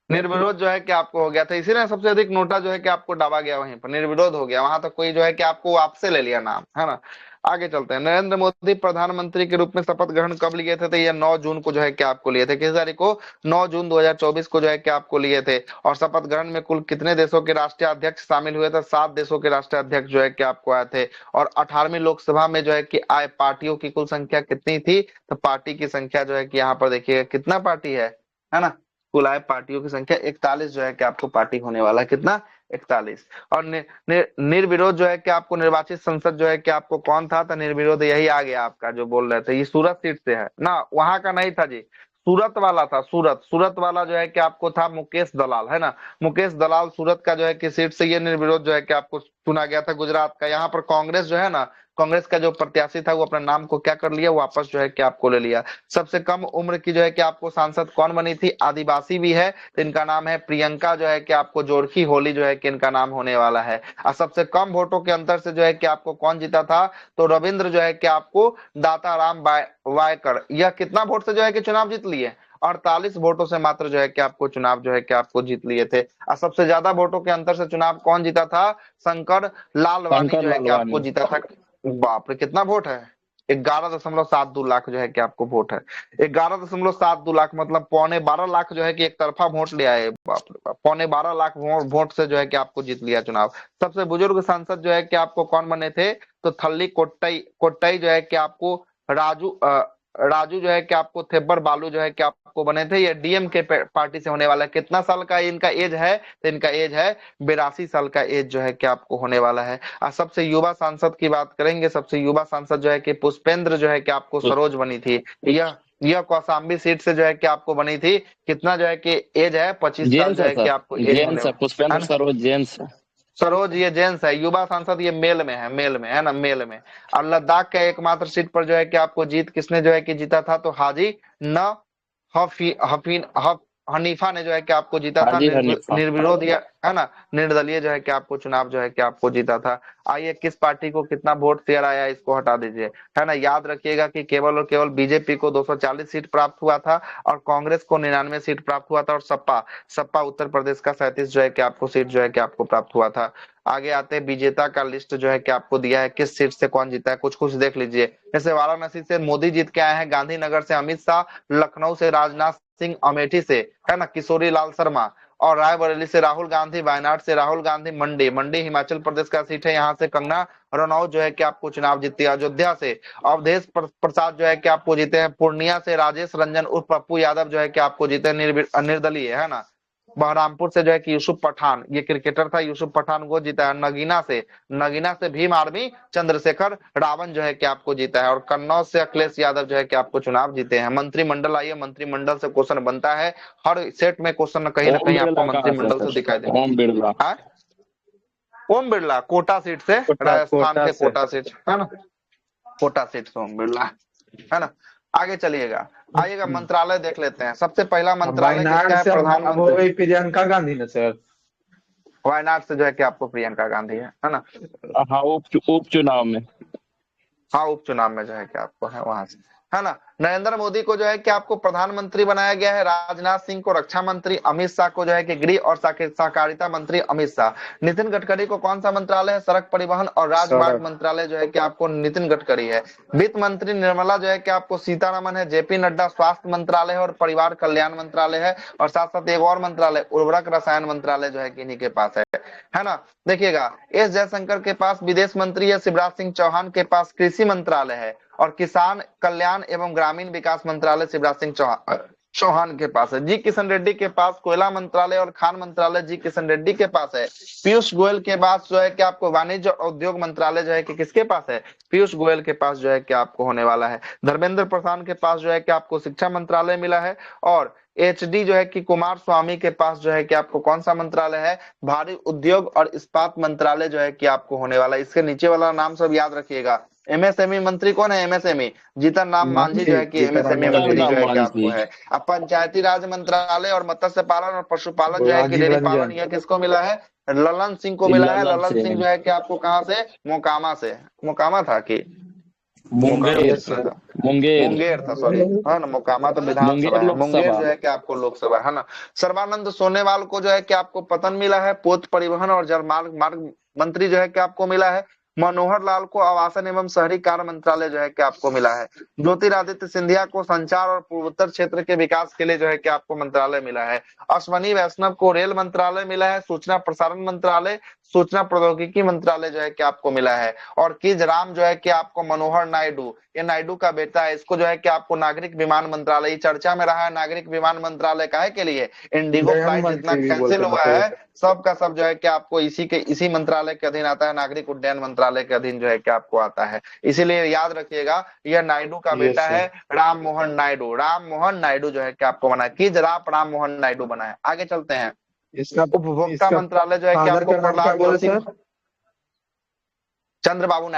निर्विरोध जो है कि आपको हो गया था, इसीलिए सबसे अधिक नोटा जो है कि आपको दबा गया, वहीं पर निर्विरोध हो गया। वहां तक कोई जो है कि आपको आपसे ले लिया नाम, है ना। आगे चलते हैं। नरेंद्र मोदी प्रधानमंत्री के रूप में शपथ ग्रहण कब लिए थे? तो ये 9 जून को जो है कि आपको लिए थे। किस तारीख को? 9 जून 2024 को जो है कि आपको लिए थे। और शपथ ग्रहण में कुल कितने देशों के राष्ट्रीय अध्यक्ष शामिल हुए थे? 7 देशों के राष्ट्रीय अध्यक्ष जो है कि आपको आए थे। और 18वीं लोकसभा में जो है कि आए पार्टियों की कुल संख्या कितनी थी? तो पार्टी की संख्या जो है कि यहाँ पर देखिएगा कितना पार्टी है ना। कुल आए पार्टियों की संख्या 41 जो है कि आपको पार्टी होने वाला है। कितना? 41। और निर्विरोध जो है कि आपको निर्वाचित संसद जो है कि आपको कौन था? तो निर्विरोध यही आ गया आपका, जो बोल रहे थे। ये सूरत सीट से है ना, वहां का नहीं था जी। सूरत वाला था, सूरत। सूरत वाला जो है कि आपको था मुकेश दलाल, है ना। मुकेश दलाल सूरत का जो है कि सीट से ये निर्विरोध जो है कि आपको चुना गया था। गुजरात का यहाँ पर कांग्रेस जो है ना, कांग्रेस का जो प्रत्याशी था वो अपने नाम को क्या कर लिया? वापस जो है कि आपको ले लिया। सबसे कम उम्र की जो है कि आपको सांसद कौन बनी थी? आदिवासी भी है, तो इनका नाम है प्रियंका जो है कि आपको जोरखी होली जो है कि इनका नाम होने वाला है। और सबसे कम वोटों के अंतर से जो है कि आपको कौन जीता था? तो रविंद्र जो है कि आपको दाताराम वायकर, यह कितना वोट से जो है कि चुनाव जीत लिए? 48 वोटों से मात्र जो है कि आपको चुनाव जो है कि आपको जीत लिए थे। और सबसे ज्यादा वोटों के अंतर से चुनाव कौन जीता था? शंकर लालवानी शंकर जो है कि आपको लालवानी। जीता था। बाप रे, कितना वोट है? 11.72 लाख जो है कि आपको वोट है। 11.72 लाख मतलब 12.25 लाख जो है कि एक तरफा वोट ले आए। बाप रे बाप, 12.25 लाख वोट से जो है कि आपको जीत लिया चुनाव। सबसे बुजुर्ग सांसद जो है कि आपको कौन बने थे? तो थल्ली कोट्टई कोट्टई जो है कि आपको राजू राजू जो है कि आपको थेब्बर बालू जो है कि आपको बने थे। ये डीएम के पार्टी से होने वाला है। कितना साल का इनका एज है? तो इनका एज है 82 साल का एज जो है कि आपको होने वाला है। और सबसे युवा सांसद की बात करेंगे। सबसे युवा सांसद जो है कि पुष्पेंद्र जो है कि आपको सरोज बनी थी। यह कौशाम्बी सीट से जो है कि आपको बनी थी। कितना जो है कि एज है? 25 साल जेंट्स जो है है कि सर। आपको एज होने जेंट्स है, वाला है पुष्पेंद्र ना। सरोज जेंट्स है। सरोज ये जेंट्स है। युवा सांसद ये मेल में है, मेल में, है ना, मेल में। और लद्दाख के एकमात्र सीट पर जो है कि आपको जीत किसने जो है कि जीता था? तो हाजी न हफी हफीन हफ हनीफा ने जो है कि आपको जीता था। हाजी हनीफा। निर्विरोध या है ना, निर्दलीय जो है कि आपको चुनाव जो है कि आपको जीता था। आइए, किस पार्टी को कितना वोट शेयर आया इसको हटा दीजिए, है ना। याद रखिएगा कि केवल और केवल बीजेपी को 240 सीट प्राप्त हुआ था और कांग्रेस को 99 सीट प्राप्त हुआ था, और सपा सपा उत्तर प्रदेश का 37 जो है कि आपको सीट जो है कि आपको प्राप्त हुआ था। आगे आते हैं, विजेता का लिस्ट जो है कि आपको दिया है, किस सीट से कौन जीता है, कुछ कुछ देख लीजिए। जैसे वाराणसी से मोदी जीत के आए हैं, गांधीनगर से अमित शाह, लखनऊ से राजनाथ सिंह, अमेठी से है ना किशोरी लाल शर्मा, और रायबरेली से राहुल गांधी, वायनाड से राहुल गांधी, मंडी मंडी हिमाचल प्रदेश का सीट है, यहाँ से कंगना रनौत जो है कि आपको चुनाव जीती है। अयोध्या से अवधेश प्रसाद जो है कि आपको जीते हैं। पूर्णिया से राजेश रंजन उर्फ पप्पू यादव जो है कि आपको जीते हैं, निर्दलीय, है ना। बहरामपुर से जो है कि यूसुफ पठान, ये क्रिकेटर था, यूसुफ पठान को जीता है। नगीना से भीम आर्मी चंद्रशेखर रावण जो है कि आपको जीता है, और कन्नौज से अखिलेश यादव जो है कि आपको चुनाव जीते हैं। मंत्रिमंडल, आइए मंत्रिमंडल से क्वेश्चन बनता है, हर सेट में क्वेश्चन न कहीं आपको मंत्रिमंडल से दिखाई देगा। ओम बिरला। ओम बिरला कोटा सीट से, राजस्थान के कोटा सीट, है ना, कोटा सीट से ओम बिरला, है ना। आगे चलिएगा, आइएगा मंत्रालय देख लेते हैं। सबसे पहला मंत्रालय वायनाड किसका है? से अब हो प्रधानमंत्री। गई प्रियंका गांधी ना सर। वायनाड से जो है कि आपको प्रियंका गांधी है ना। हाँ, उपचुनाव में। हाँ, उपचुनाव में जो है कि आपको है वहां से, है ना। नरेंद्र मोदी को जो है कि आपको प्रधानमंत्री बनाया गया है, राजनाथ सिंह को रक्षा मंत्री, अमित शाह को जो है कि गृह और सहकारिता मंत्री अमित शाह। नितिन गडकरी को कौन सा मंत्रालय है? सड़क परिवहन और राजमार्ग मंत्रालय जो है कि आपको नितिन गडकरी है। वित्त मंत्री निर्मला जो है कि आपको सीतारमन है। जेपी नड्डा स्वास्थ्य मंत्रालय है और परिवार कल्याण मंत्रालय है, और साथ साथ एक और मंत्रालय उर्वरक रसायन मंत्रालय जो है कि इन्हीं के पास है ना। देखिएगा, एस जयशंकर के पास विदेश मंत्री है, शिवराज सिंह चौहान के पास कृषि मंत्रालय है, और किसान कल्याण एवं ग्रामीण विकास मंत्रालय शिवराज सिंह चौहान के पास है। जी किशन रेड्डी के पास कोयला मंत्रालय और खान मंत्रालय जी किशन रेड्डी के पास है। पीयूष गोयल के पास जो है कि आपको वाणिज्य और उद्योग मंत्रालय जो है कि किसके पास है? पीयूष गोयल के पास जो है कि आपको होने वाला है। धर्मेंद्र प्रधान के पास जो है कि आपको शिक्षा मंत्रालय मिला है, और एचडी जो है कि कुमार स्वामी के पास जो है कि आपको कौन सा मंत्रालय है? भारी उद्योग और इस्पात मंत्रालय जो है कि आपको होने वाला है। इसके नीचे वाला नाम सब याद रखिएगा। एमएसएमई मंत्री कौन है? एमएसएमई जीतन राम मांझी जो है कि एमएसएमई मंत्री जो है कि आपको है। अब पंचायती राज मंत्रालय और मत्स्य पालन और पशुपालन जो है कि डेयरी पालन, यह किसको मिला है? ललन सिंह को मिला है। ललन सिंह जो है कि आपको कहाँ से? मोकामा से। मोकामा था कि मुंगेर था, सॉरी, है ना। मोकामा तो विधानसभा है, मुंगेर जो है कि आपको लोकसभा, है ना। सर्बानंद सोनोवाल को जो है कि आपको पतन मिला है। पोत परिवहन और जलमार्ग मंत्री जो है कि आपको मिला है। मनोहर लाल को आवासन एवं शहरी कार्य मंत्रालय जो है कि आपको मिला है। ज्योतिरादित्य सिंधिया को संचार और पूर्वोत्तर क्षेत्र के विकास के लिए जो है कि आपको मंत्रालय मिला है। अश्वनी वैष्णव को रेल मंत्रालय मिला है। सूचना प्रसारण मंत्रालय, सूचना प्रौद्योगिकी मंत्रालय जो है कि आपको मिला है। और किज राम जो है कि आपको मनोहर नायडू, ये नायडू का बेटा है, इसको जो है कि आपको नागरिक विमान मंत्रालय, चर्चा में रहा है। नागरिक विमान मंत्रालय काहे के लिए? इंडिगो फ्लाइट जितना कैंसिल हुआ है, सब का सब जो है कि आपको इसी मंत्रालय के अधीन आता है, नागरिक उड्डयन मंत्रालय के अधीन जो है कि आपको आता है। इसीलिए याद रखिएगा, यह नायडू का बेटा है, राम मोहन नायडू। राम मोहन नायडू जो है कि आपको बना, किज राम मोहन नायडू बना है। आगे चलते हैं। उपभोक्ता मंत्रालय जो है कि आपको प्रहलाद जोशी, चंद्रबाबू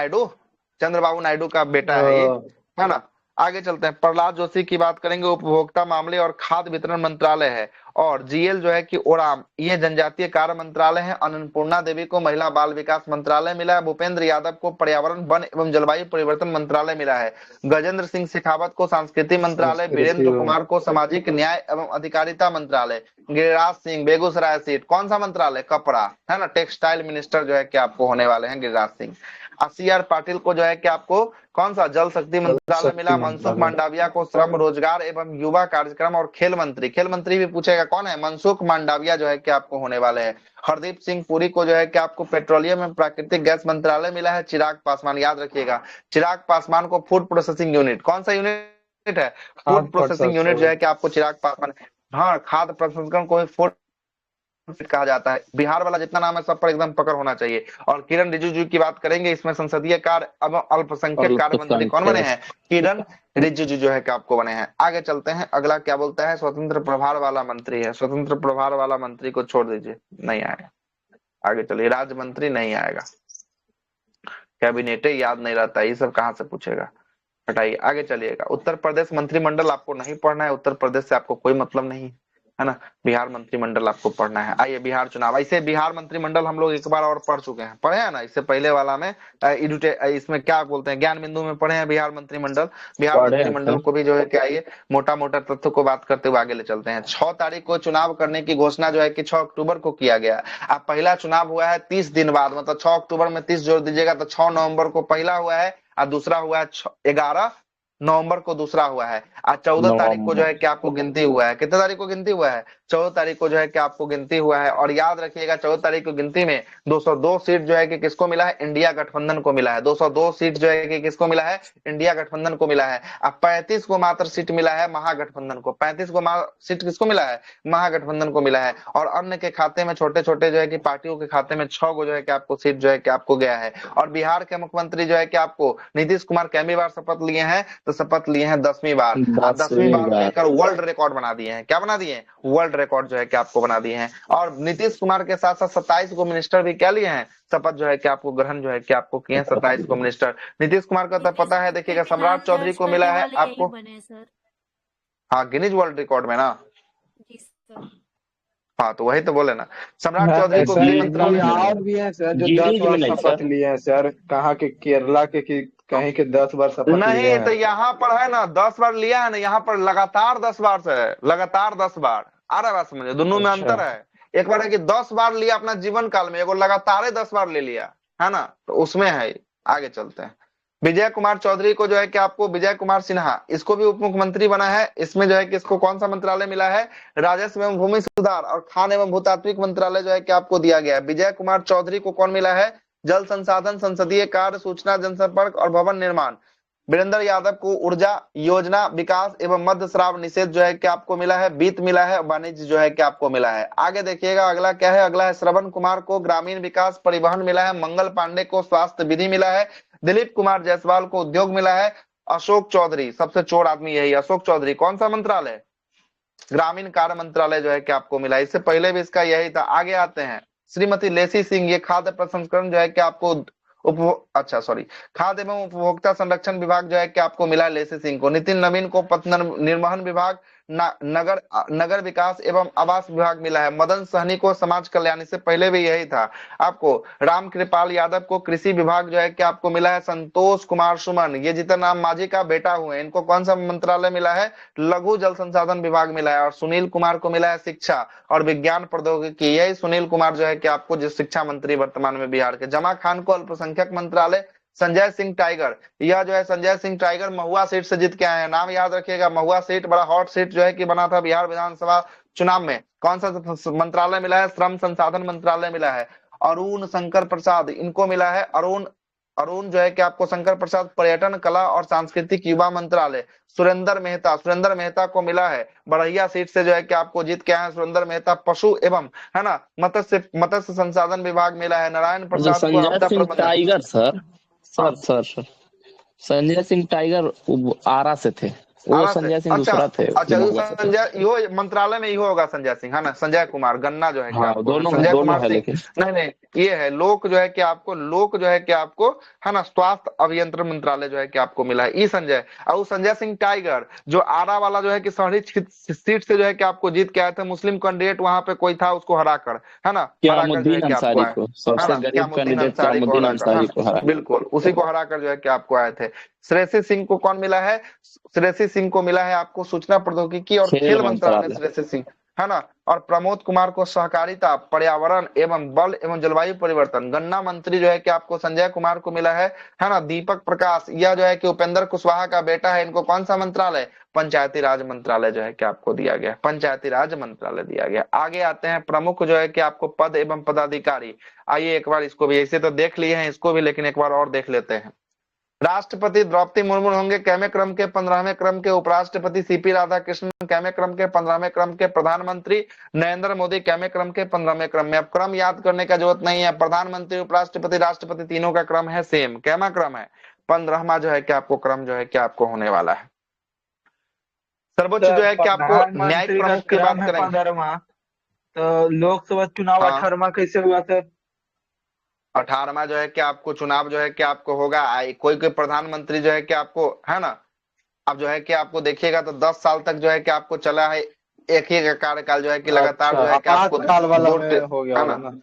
नायडू का बेटा है ये, है ना। आगे चलते हैं, प्रहलाद जोशी की बात करेंगे, उपभोक्ता मामले और खाद्य वितरण मंत्रालय है। और जीएल जो है कि ओराम, ये जनजातीय कार्य मंत्रालय है। अन्नपूर्णा देवी को महिला बाल विकास मंत्रालय मिला है। भूपेंद्र यादव को पर्यावरण वन एवं जलवायु परिवर्तन मंत्रालय मिला है। गजेंद्र सिंह शेखावत को सांस्कृतिक मंत्रालय। वीरेंद्र कुमार को सामाजिक न्याय एवं अधिकारिता मंत्रालय। गिरिराज सिंह बेगूसराय सीट, कौन सा मंत्रालय? कपड़ा, है ना, टेक्सटाइल मिनिस्टर जो है कि आपको होने वाले हैं गिरिराज सिंह। सीआर पाटिल को जो है कि आपको कौन सा? जल शक्ति मंत्रालय मिला। मनसुख मांडविया को श्रम रोजगार एवं युवा कार्यक्रम और खेल मंत्री भी पूछेगा, कौन है? मनसुख मांडविया जो है कि आपको होने वाले हैं। हरदीप सिंह पुरी को जो है कि आपको पेट्रोलियम एवं प्राकृतिक गैस मंत्रालय मिला है। चिराग पासवान, याद रखिएगा, चिराग पासवान को फूड प्रोसेसिंग यूनिट, कौन सा यूनिट है? फूड प्रोसेसिंग यूनिट जो है कि आपको चिराग पासवान, हाँ, खाद्य प्रसंस्करण को फूड कहा जाता है। बिहार वाला जितना नाम है सब पर एकदम पकड़ होना चाहिए। और किरण रिजिजू की बात करेंगे, इसमें संसदीय कार्य एवं अल्पसंख्यक कार्य मंत्री कौन बने हैं? किरण रिजिजू जो है कि आपको बने हैं। आगे चलते हैं, अगला क्या बोलता है? स्वतंत्र प्रभार वाला मंत्री है। स्वतंत्र प्रभार वाला मंत्री को छोड़ दीजिए, नहीं आएगा। आगे चलिए, राज्य मंत्री नहीं आएगा, कैबिनेट याद नहीं रहता, ये सब कहाँ से पूछेगा, हटाइए। आगे चलिएगा, उत्तर प्रदेश मंत्रिमंडल आपको नहीं पढ़ना है, उत्तर प्रदेश से आपको कोई मतलब नहीं, है ना। बिहार मंत्रिमंडल आपको पढ़ना है। आइए बिहार चुनाव, ऐसे बिहार मंत्रिमंडल हम लोग एक बार और पढ़ चुके हैं, पढ़े हैं ना इससे पहले वाला में। इसमें क्या बोलते हैं, ज्ञान बिंदु में पढ़े हैं बिहार मंत्रिमंडल। बिहार पढ़े हैं मंत्रिमंडल सर। को भी जो है कि आइए मोटा मोटा तथ्यों को बात करते हुए आगे ले चलते हैं। 6 तारीख को चुनाव करने की घोषणा जो है कि 6 अक्टूबर को किया गया। अब पहला चुनाव हुआ है 30 दिन बाद, मतलब 6 अक्टूबर में 30 जोड़ दीजिएगा तो 6 नवंबर को पहला हुआ है, और दूसरा हुआ है 11 नवंबर को दूसरा हुआ है। आज 14 तारीख को जो नवंबर। है कि आपको गिनती हुआ है। कितने तारीख को गिनती हुआ है? 14 तारीख को जो है कि आपको गिनती हुआ है। और याद रखिएगा 14 तारीख को गिनती में 202 सीट जो है कि किसको मिला है? इंडिया गठबंधन को मिला है। 202 सीट जो है कि किसको मिला है? इंडिया गठबंधन को मिला है। अब 35 को मात्र सीट मिला है महागठबंधन को। 35 को सीट किसको मिला है? महागठबंधन को मिला है। और अन्य के खाते में, छोटे छोटे जो है कि पार्टियों के खाते में 6 को जो है कि आपको सीट जो है कि आपको गया है। और बिहार के मुख्यमंत्री जो है कि आपको नीतीश कुमार कैमी बार शपथ लिए हैं? तो शपथ लिए हैं 10वीं बार। आप 10वीं 10वीं बार बार। लेकर वर्ल्ड रिकॉर्ड बना दिए हैं। क्या बना दिए हैं? वर्ल्ड रिकॉर्ड जो है कि आपको बना दिए हैं। और नीतीश कुमार के साथ साथ 27 को मिनिस्टर भी क्या लिए हैं? शपथ जो है कि आपको ग्रहण जो है कि आपको किए हैं 27 को मिनिस्टर। नीतीश कुमार का तो पता है, देखिएगा सम्राट चौधरी को मिला है आपको। बने सर। हाँ, गिनीज वर्ल्ड रिकॉर्ड में ना। जी सर। हाँ तो वही तो बोले ना, सम्राट चौधरी को सर गृह एक कोई मंत्रालय मिला है। और भी है सर जो 10 गिनीज बार में नहीं शपथ सर। लिए हैं सर, कहाँ के, केरला के कि कहीं के 10 बार शपथ लिए नहीं तो हैं। यहाँ पर है ना 10 बार लिया है ना, यहाँ पर लगातार 10 बार से है, लगातार 10 बार। आ रहा है बात समझे? दोनों में अच्छा। अंतर है। एक बार है कि 10 बार लिया अपना जीवन काल में, एगो लगातार 10 बार ले लिया है ना, तो उसमें है। आगे चलते हैं। विजय कुमार चौधरी को जो है कि आपको, विजय कुमार सिन्हा, इसको भी उप मुख्यमंत्री बना है। इसमें जो है कि इसको कौन सा मंत्रालय मिला है? राजस्व एवं भूमि सुधार और खान एवं भूतात्विक मंत्रालय जो है कि आपको दिया गया है। विजय कुमार चौधरी को कौन मिला है? जल संसाधन, संसदीय कार्य, सूचना जनसंपर्क और भवन निर्माण। वीरेंद्र यादव को ऊर्जा, योजना, विकास एवं मध्य श्राव निषेध जो है कि आपको मिला है। वित्त मिला है। वाणिज्य जो है कि आपको मिला है। आगे देखिएगा अगला क्या है। अगला है श्रवण कुमार को ग्रामीण विकास परिवहन मिला है। मंगल पांडे को स्वास्थ्य विधि मिला है। दिलीप कुमार जायसवाल को उद्योग मिला है। अशोक चौधरी, सबसे चोर आदमी यही, अशोक चौधरी कौन सा मंत्रालय? ग्रामीण कार्य मंत्रालय जो है कि आपको मिला। इससे पहले भी इसका यही था। आगे आते हैं। श्रीमती लेसी सिंह, ये खाद्य प्रसंस्करण जो है कि आपको खाद्य एवं उपभोक्ता संरक्षण विभाग जो है कि आपको मिला है लेसी सिंह को। नितिन नवीन को पथ निर्वहन विभाग, नगर नगर विकास एवं आवास विभाग मिला है। मदन सहनी को समाज कल्याण, इससे पहले भी यही था आपको। राम कृपाल यादव को कृषि विभाग जो है कि आपको मिला है। संतोष कुमार सुमन, ये जीतन राम मांझी का बेटा हुए, इनको कौन सा मंत्रालय मिला है? लघु जल संसाधन विभाग मिला है। और सुनील कुमार को मिला है शिक्षा और विज्ञान प्रौद्योगिकी। यही सुनील कुमार जो है कि आपको, जो शिक्षा मंत्री वर्तमान में बिहार के। जमा खान को अल्पसंख्यक मंत्रालय। संजय सिंह टाइगर, यह जो है संजय सिंह टाइगर महुआ सीट से जीत के आए हैं। नाम याद रखिएगा, महुआ सीट बड़ा हॉट सीट जो है कि बना था बिहार विधानसभा चुनाव में। कौन सा मंत्रालय मिला है? श्रम संसाधन मंत्रालय मिला है। अरुण शंकर प्रसाद, इनको मिला है अरुण अरुण जो है कि आपको शंकर प्रसाद पर्यटन, कला और सांस्कृतिक युवा मंत्रालय। सुरेंद्र मेहता को मिला है बड़हिया सीट से जो है कि आपको जीत के आए हैं सुरेंद्र मेहता। पशु एवं है ना मत्स्य संसाधन विभाग मिला है। नारायण जो प्रसाद को संजय आपदा सिंह प्रबंधन। टाइगर सर, हाँ, सर संजय सिंह टाइगर वो आरा से थे। वो आरा से, संजय सिंह अच्छा दूसरा थे अच्छा, जो महुआ से थे। संजय यो मंत्रालय में यो होगा संजय सिंह, है ना। संजय कुमार गन्ना जो है कि हाँ आपको है, दोनों संजय दोनों कुमार है सिंह। लेकिन। नहीं नहीं, ये है लोक जो है कि आपको, लोक जो है कि आपको, है ना, स्वास्थ्य अभियंत्रण मंत्रालय जो है कि आपको मिला है। ई संजय। और संजय सिंह टाइगर जो आरा वाला जो है कि शहरी सीट से जो है कि आपको जीत के आए थे। मुस्लिम कैंडिडेट वहां पे कोई था, उसको हराकर, है ना, हराकर जो है क्यामुद्दीन कि आपको अंसारी आए, को, है सबसे ना, गरीब क्यामुद्दीन कैंडिडेट अंसारी को क्यामुद्दीन हराकर, हाँ अंसारी को हरा। बिल्कुल उसी को हराकर जो है कि आपको आए थे। श्रेयसी सिंह को कौन मिला है? श्रेयसी सिंह को मिला है आपको सूचना प्रौद्योगिकी और खेल खेल मंत्रालय, मंत्रालय। श्रेयसी सिंह, है ना। और प्रमोद कुमार को सहकारिता, पर्यावरण एवं वन एवं जलवायु परिवर्तन। गन्ना मंत्री जो है कि आपको संजय कुमार को मिला है ना। दीपक प्रकाश, यह जो है कि उपेंद्र कुशवाहा का बेटा है, इनको कौन सा मंत्रालय? पंचायती राज मंत्रालय जो है कि आपको दिया गया, पंचायती राज मंत्रालय दिया गया। आगे आते हैं प्रमुख जो है कि आपको पद एवं पदाधिकारी। आइए एक बार इसको भी, ऐसे तो देख लिए हैं इसको भी, लेकिन एक बार और देख लेते हैं। राष्ट्रपति द्रौपदी मुर्मू होंगे कैमे क्रम के? 15वें क्रम के। उपराष्ट्रपति सीपी राधाकृष्णन कैमे क्रम के? 15वें क्रम के। प्रधानमंत्री नरेंद्र मोदी कैमे क्रम के? 15वें क्रम में। अब क्रम याद करने का जरूरत नहीं है। प्रधानमंत्री, उपराष्ट्रपति, राष्ट्रपति तीनों का क्रम है सेम। कैमा क्रम है? 15वां जो है कि आपको क्रम जो है कि आपको होने वाला है। सर्वोच्च जो है कि आपको न्यायिक प्रधानमंत्री का प्रमुख की बात क्रम है करेंगे। 15वां, तो लोकसभा चुनाव हाँ, 18वां कैसे हुआ सर? 18वां जो है कि आपको चुनाव जो है कि आपको होगा। कोई कोई प्रधानमंत्री जो है कि आपको, है ना, अब जो है कि आपको देखिएगा तो 10 साल तक जो है कि आपको चला है। एक ही का कार्यकाल जो है कि लगातार अच्छा। जो है कि आपको आपातकाल वाला वोट में हो गया है होगा ना। ना।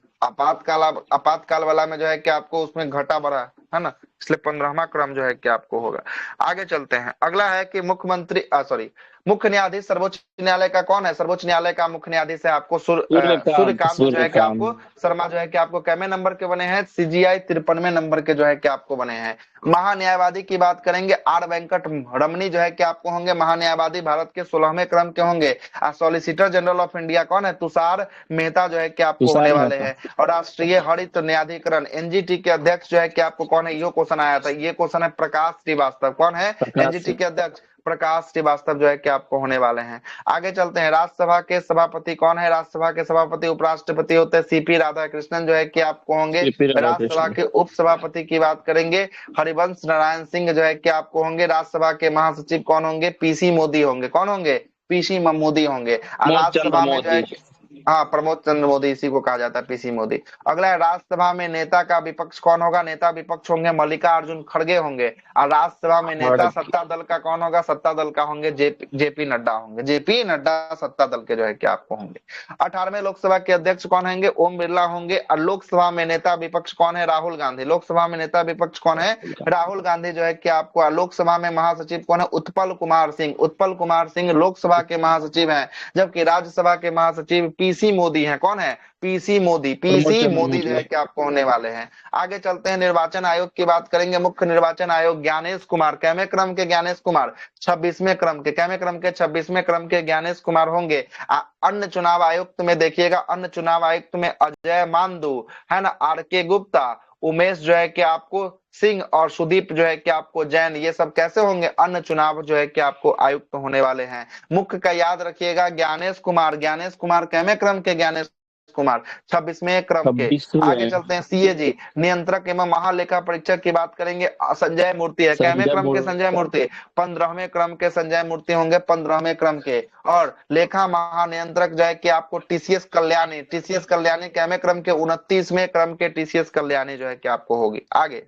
आपातकाल वाला में जो है कि आपको उसमें घटा बढ़ा है ना, इसलिए 15वां क्रम जो है कि आपको होगा। आगे चलते हैं, अगला है कि मुख्यमंत्री सॉरी मुख्य न्यायाधीश सर्वोच्च न्यायालय का कौन है? सर्वोच्च न्यायालय का मुख्य न्यायाधीश है आपको सूर्यकांत जो है कि आपको सूर्यकांत। शर्मा जो है कि आपको कैमे नंबर के बने हैं? सीजीआई 53वें नंबर के जो है कि आपको बने हैं। महान्यायवादी की बात करेंगे, आर वेंकट रमनी जो है कि आपको होंगे महान्यायवादी, भारत के 16वें क्रम के होंगे। सॉलिसिटर जनरल ऑफ इंडिया कौन है? तुषार मेहता जो है कि आपको होने तुषार वाले मेहता। हैं। और राष्ट्रीय हरित न्यायाधिकरण एनजीटी के अध्यक्ष जो है कि आपको कौन है? ये क्वेश्चन आया था, ये क्वेश्चन है प्रकाश श्रीवास्तव। कौन है प्रकाश। एनजीटी के अध्यक्ष? प्रकाश श्रीवास्तव जो है कि आपको होने वाले हैं। आगे चलते हैं, राज्यसभा के सभापति कौन है? राज्यसभा के सभापति उपराष्ट्रपति होते हैं सीपी राधाकृष्णन जो है कि आपको होंगे। सीपी राज्यसभा राधाकृष्णन। के उपसभापति की बात करेंगे, हरिवंश नारायण सिंह जो है कि आपको होंगे। राज्यसभा के महासचिव कौन होंगे? पीसी मोदी होंगे। कौन होंगे? पीसी मोदी होंगे। और प्रमोद चंद्र राज्यसभा में जो है मोदी। हाँ, प्रमोद चंद्र मोदी, इसी को कहा जाता है पीसी मोदी। अगला है, राज्यसभा में नेता का विपक्ष कौन होगा? नेता विपक्ष होंगे मल्लिकार्जुन खड़गे होंगे। और राज्यसभा में नेता सत्ता दल का कौन होगा? सत्ता दल का होंगे जेपी नड्डा होंगे। जेपी नड्डा सत्ता दल के जो है कि आपको होंगे। 18वें लोकसभा के अध्यक्ष कौन होंगे? ओम बिरला होंगे। और लोकसभा में नेता विपक्ष कौन है? राहुल गांधी। लोकसभा में नेता विपक्ष कौन है? राहुल गांधी जो है कि आपको। लोकसभा में महासचिव कौन है? उत्पल कुमार सिंह। उत्पल कुमार सिंह लोकसभा के महासचिव हैं, जबकि राज्यसभा के महासचिव पीसी मोदी हैं। कौन है? पीसी मोदी। प्रमोद पीसी चंद्र मोदी जो है मोदी। कि आपको होने वाले हैं। आगे चलते हैं, निर्वाचन आयोग की बात करेंगे। मुख्य निर्वाचन आयोग ज्ञानेश कुमार, कैमे क्रम के ज्ञानेश कुमार? 26वें क्रम के। कैमे क्रम के? 26वें क्रम के ज्ञानेश कुमार होंगे। अन्य चुनाव आयुक्त में देखिएगा, अन्य चुनाव आयुक्त में अजय मांडू है ना, आर.के. गुप्ता, उमेश जो है कि आपको सिंह और सुदीप जो है कि आपको जैन, ये सब कैसे होंगे? अन्य चुनाव जो है कि आपको आयुक्त होने वाले हैं। मुख्य का याद रखिएगा, ज्ञानेश कुमार। ज्ञानेश कुमार कैमे क्रम के? ज्ञानेश कुमार 26वें क्रम के। 26वें। आगे चलते हैं, सीएजी नियंत्रक एवं महालेखा परीक्षक की बात करेंगे, संजय मूर्ति है। कैमे संजय क्रम के? मूर्ति। संजय मूर्ति 15वें क्रम के संजय मूर्ति होंगे, 15वें क्रम के। और लेखा महानियंत्रक जो है कि आपको टीसीएस कल्याणी। टीसीएस कल्याणी कैमे क्रम के? 29वें क्रम के टीसीएस कल्याणी जो है कि आपको होगी। आगे,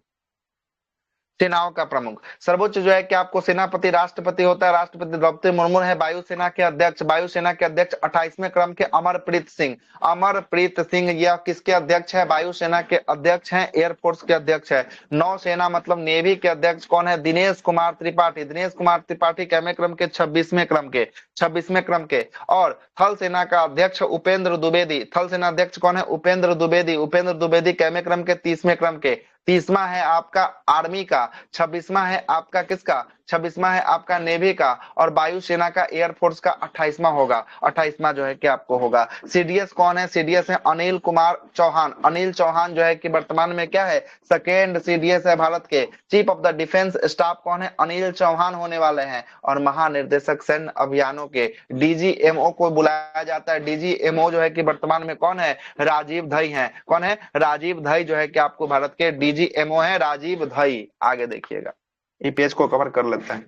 सेनाओं का प्रमुख सर्वोच्च जो है कि आपको सेनापति राष्ट्रपति होता है। राष्ट्रपति द्रौपदी मुर्मू है। वायुसेना के अध्यक्ष, वायुसेना के अध्यक्ष 28वें क्रम के अमरप्रीत सिंह। अमरप्रीत सिंह यह किसके अध्यक्ष है? वायुसेना के अध्यक्ष हैं, एयरफोर्स के अध्यक्ष है। नौसेना मतलब नेवी के अध्यक्ष कौन है? दिनेश कुमार त्रिपाठी। दिनेश कुमार त्रिपाठी कैमे क्रम के? 26वें क्रम के। 26वें क्रम के। और थल सेना का अध्यक्ष उपेंद्र द्विवेदी। थल सेना अध्यक्ष कौन है? उपेंद्र द्विवेदी। उपेंद्र द्विवेदी कैमे क्रम के? 30वें क्रम के। 30वां है आपका आर्मी का, 26वां है आपका किसका? 26वां है आपका नेवी का। और वायुसेना का, एयरफोर्स का 28वां होगा। 28वां जो है कि आपको होगा। सीडीएस कौन है? सीडीएस है अनिल कुमार चौहान। अनिल चौहान जो है कि वर्तमान में क्या है? सेकेंड सीडीएस है भारत के। Chief of the defence staff कौन है? अनिल चौहान होने वाले हैं। और महानिर्देशक सैन्य अभियानों के डीजीएमओ को बुलाया जाता है। डीजीएमओ जो है कि वर्तमान में कौन है? राजीव धई है। कौन है? राजीव धई जो है कि आपको भारत के डीजीएमओ है, राजीव धई। आगे देखिएगा, ये पेज को कवर कर लेते हैं।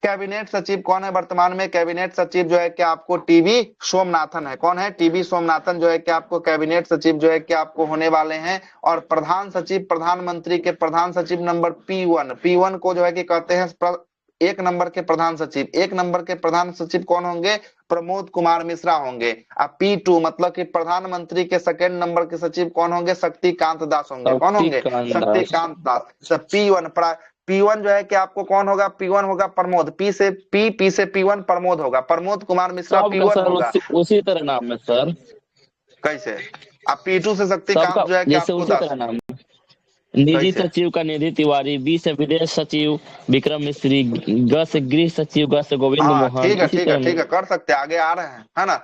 कैबिनेट सचिव कौन है वर्तमान में? कैबिनेट सचिव जो है कि आपको टीवी सोमनाथन है। कौन है? टीवी सोमनाथन जो है कि आपको कैबिनेट सचिव जो है कि आपको होने वाले हैं। और प्रधान सचिव, प्रधानमंत्री के प्रधान सचिव नंबर P1, P1 को जो है कि कहते हैं एक नंबर के प्रधान सचिव। एक नंबर के प्रधान सचिव कौन होंगे? प्रमोद कुमार मिश्रा होंगे। अब P2 मतलब कि प्रधानमंत्री के सेकंड नंबर के सचिव कौन होंगे? शक्तिकांत दास होंगे। कौन होंगे? शक्तिकांत दास। P1 जो है कि आपको कौन होगा? P1 होगा प्रमोद। P से P1 प्रमोद होगा। प्रमोद कुमार मिश्रा सबका P1 सर होगा। उसी तरह नाम है सर। कैसे? अब P2 से सबका शक्तिकांत जो है कि जैसे आपको उसी दास। तरह नाम है। निजी कैसे? सचिव का निधि तिवारी, बी से विदेश सचिव विक्रम मिश्री, ग से गृह सचिव ग से गोविंद हाँ मोहन, ठीक है, इसी ठीक है, तरह ठीक है, कर सकते हैं, आगे आ रहे हैं, है ना।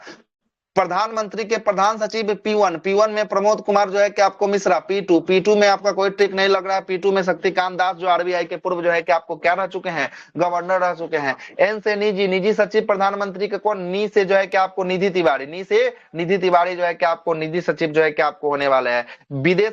प्रधानमंत्री के प्रधान सचिव P1 में प्रमोद कुमार जो है कि आपको मिश्रा। P2 में आपका कोई ट्रिक नहीं लग रहा है। P2 में शक्तिकांत दास जो आरबीआई के पूर्व जो है कि आपको क्या रह चुके हैं? गवर्नर रह चुके हैं। एन से निजी सचिव प्रधानमंत्री के कौन? नी से जो है कि आपको निधि तिवारी। नी से निधि तिवारी जो है कि आपको निधि सचिव जो है कि आपको होने वाले हैं। विदेश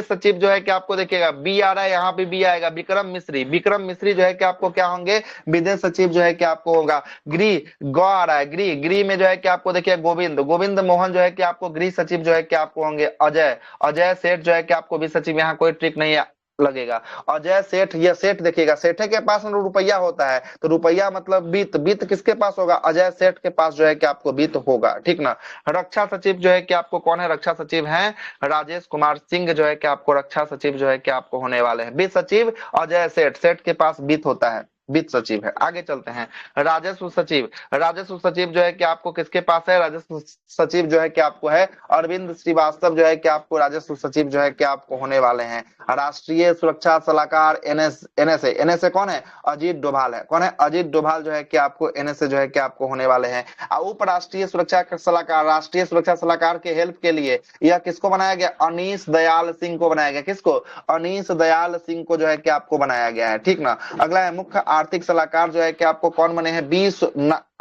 सचिव जो है कि आपको देखिएगा बी आ रहा है, यहाँ पे बी आएगा, विक्रम मिश्री जो है कि आपको क्या होंगे? विदेश सचिव जो है कि आपको होगा। गृह ग आ रहा है, गृह में जो है कि आपको देखिए गोविंद मोहन जो है कि आपको गृह सचिव जो है कि आपको होंगे। अजय सेठ जो है कि आपको भी सचिव, यहाँ कोई ट्रिक नहीं है। लगेगा। अजय सेठ, ये सेठ देखिएगा, सेठे के पास रुपया होता है, तो रुपया मतलब वित्त, वित्त किसके पास होगा? अजय सेठ के पास जो है कि आपको वित्त होगा, ठीक ना। रक्षा सचिव जो है कि आपको कौन है? रक्षा सचिव हैं राजेश कुमार सिंह, जो है कि आपको रक्षा सचिव जो है कि आपको होने वाले हैं। वित्त सचिव अजय सेठ, सेठ के पास वित्त होता है, वित्त सचिव है। आगे चलते हैं, राजस्व सचिव। राजस्व सचिव जो है कि आपको किसके पास है? राजस्व सचिव जो है कि आपको है अरविंद श्रीवास्तव, जो है कि आपको राजस्व सचिव जो है कि आपको होने वाले हैं। राष्ट्रीय सुरक्षा सलाहकार एनएसए, एनएसए कौन है? अजीत डोभाल है। कौन है? अजीत डोभाल जो है कि आपको एनएसए जो है कि आपको होने वाले हैं। उप राष्ट्रीय सुरक्षा सलाहकार, राष्ट्रीय सुरक्षा सलाहकार के हेल्प के लिए यह किसको बनाया गया? अनीश दयाल सिंह को बनाया गया। किसको? अनीश दयाल सिंह को जो है कि आपको बनाया गया है, ठीक ना। अगला है मुख्य आर्थिक सलाहकार, जो है कि आपको कौन बने हैं?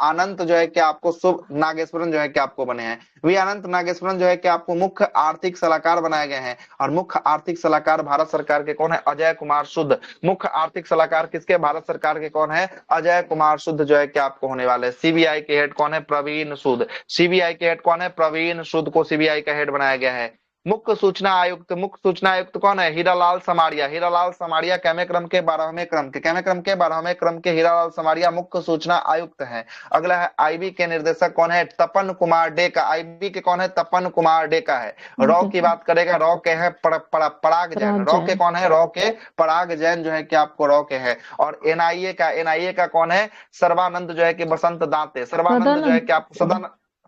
अनंत जो है कि आपको शुभ नागेश्वरन जो है कि आपको बने हैं। वी अनंत नागेश्वरन जो है कि आपको मुख्य आर्थिक सलाहकार बनाए गए हैं। और मुख्य आर्थिक सलाहकार भारत सरकार के कौन है? अजय कुमार शुद्ध। मुख्य आर्थिक सलाहकार किसके? भारत सरकार के कौन है? अजय कुमार शुद्ध जो है कि आपको होने वाले। सीबीआई के हेड कौन है? प्रवीण सूद। सीबीआई के हेड कौन है? प्रवीण सूद को सीबीआई का हेड बनाया गया है। मुख्य सूचना आयुक्त, मुख्य सूचना आयुक्त कौन है? हीरालाल समारिया। हीरालाल समारिया कैमे क्रम के 12वें क्रम के, कैमे क्रम के 12वें क्रम के हीरालाल समारिया मुख्य सूचना आयुक्त हैं। अगला है आईबी के निर्देशक कौन है? तपन कुमार डेका। आईबी के कौन है? तपन कुमार डेका है। रॉ की बात करेगा, रॉ के है पराग जैन। रॉ के कौन है? रॉ के पराग जैन जो है कि आपको रॉ के है। और एनआईए का कौन है? सर्बानंद जो है कि बसंत दाते। सर्बानंद जो है कि आपको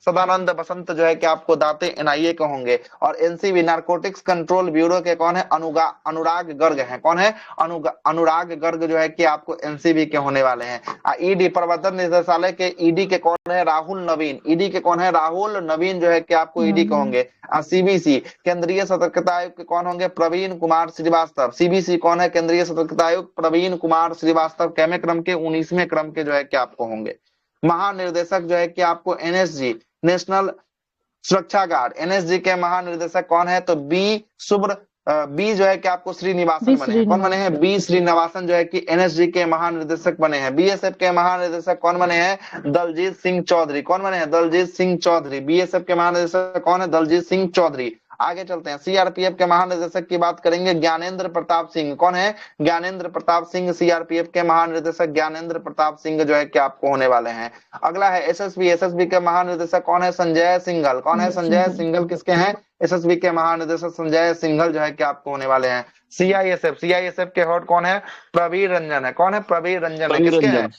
सदानंद बसंत जो है कि आपको दाते एनआईए के होंगे। और एनसीबी नारकोटिक्स कंट्रोल ब्यूरो के कौन है? अनुराग गर्ग हैं। कौन है? अनुराग गर्ग जो है कि आपको एनसीबी के होने वाले हैं। ईडी प्रवर्तन निदेशालय के ईडी के कौन है? राहुल नवीन। ईडी के कौन है? राहुल नवीन जो है कि आपको ईडी के होंगे। सीबीसी केंद्रीय सतर्कता आयुक्त के कौन होंगे? प्रवीण कुमार श्रीवास्तव। सीबीसी कौन है? केंद्रीय सतर्कता आयुक्त प्रवीण कुमार श्रीवास्तव, कैमे क्रम के 19वें क्रम के जो है कि आपको होंगे। महानिर्देशक जो है कि आपको एनएसजी, नेशनल सुरक्षा गार्ड, एनएसजी के महानिर्देशक कौन है? तो बी जो है कि आपको श्रीनिवासन बने हैं। कौन बने हैं? बी श्रीनिवासन जो है कि एनएसजी के महानिर्देशक बने हैं। बीएसएफ के महानिर्देशक कौन बने हैं? दलजीत सिंह चौधरी। कौन बने हैं? दलजीत सिंह चौधरी। बीएसएफ के महानिर्देशक कौन है? दलजीत सिंह चौधरी। आगे चलते हैं, सीआरपीएफ के महानिदेशक की बात करेंगे, ज्ञानेंद्र प्रताप सिंह। कौन है? ज्ञानेंद्र प्रताप सिंह। सीआरपीएफ के महानिदेशक ज्ञानेंद्र प्रताप सिंह जो है कि आपको होने वाले हैं। अगला है एसएसबी। एसएसबी के महानिदेशक कौन है? संजय सिंघल। कौन है? संजय सिंघल किसके हैं? एसएसबी के महानिदेशक संजय सिंघल जो है कि आपको होने वाले हैं। सीआईएसएफ, सीआईएसएफ के हेड कौन है? प्रवीर रंजन है। कौन है? प्रवीर रंजन है। किसके हैं?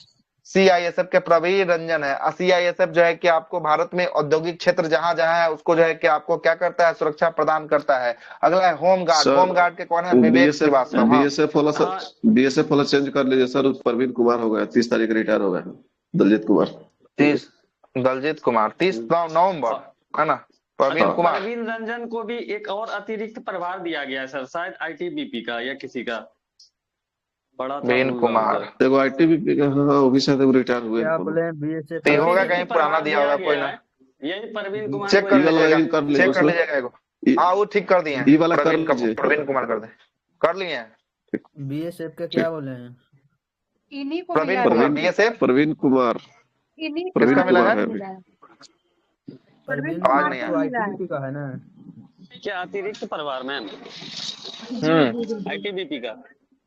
सीआईएसएफ के प्रवीर रंजन है। सीआईएसएफ जो है कि आपको भारत में औद्योगिक क्षेत्र जहां जहां है उसको जो है कि आपको क्या करता है? सुरक्षा प्रदान करता है। अगला है होमगार्ड। होमगार्ड के कौन है? विवेक श्रीवास्तव। बीएसएफ वाला चेंज कर लीजिए सर, प्रवीण कुमार हो गया, 30 तारीख रिटायर हो गया दलजीत कुमार। 30 नवंबर है ना? प्रवीण कुमार। प्रवीण रंजन को भी एक और अतिरिक्त प्रभार दिया गया है सर, शायद आईटीबीपी का या किसी का बड़ा प्रवीण कुमार। देखो आईटीबीपी का, हाँ वो भी शायद रिटायर हुए। क्या बोले? बीएसएफ तो होगा कहीं पुराना दिया होगा कोई ना। यही प्रवीण कुमार चेक कर लीजिएगा, चेक कर लीजिएगा। हाँ वो ठीक कर दिए हैं। प्रवीण कुमार कर दे, कर लिए हैं। बीएसएफ का क्या बोले हैं? इन्हीं को प्रवीण कुमार। बीएसएफ प्रवीण कुमार। किसका मिला है? प्रवीण आवाज कुमार नहीं तो आईटीबीपी का है ना? क्या अतिरिक्त प्रभार में आईटीबीपी का?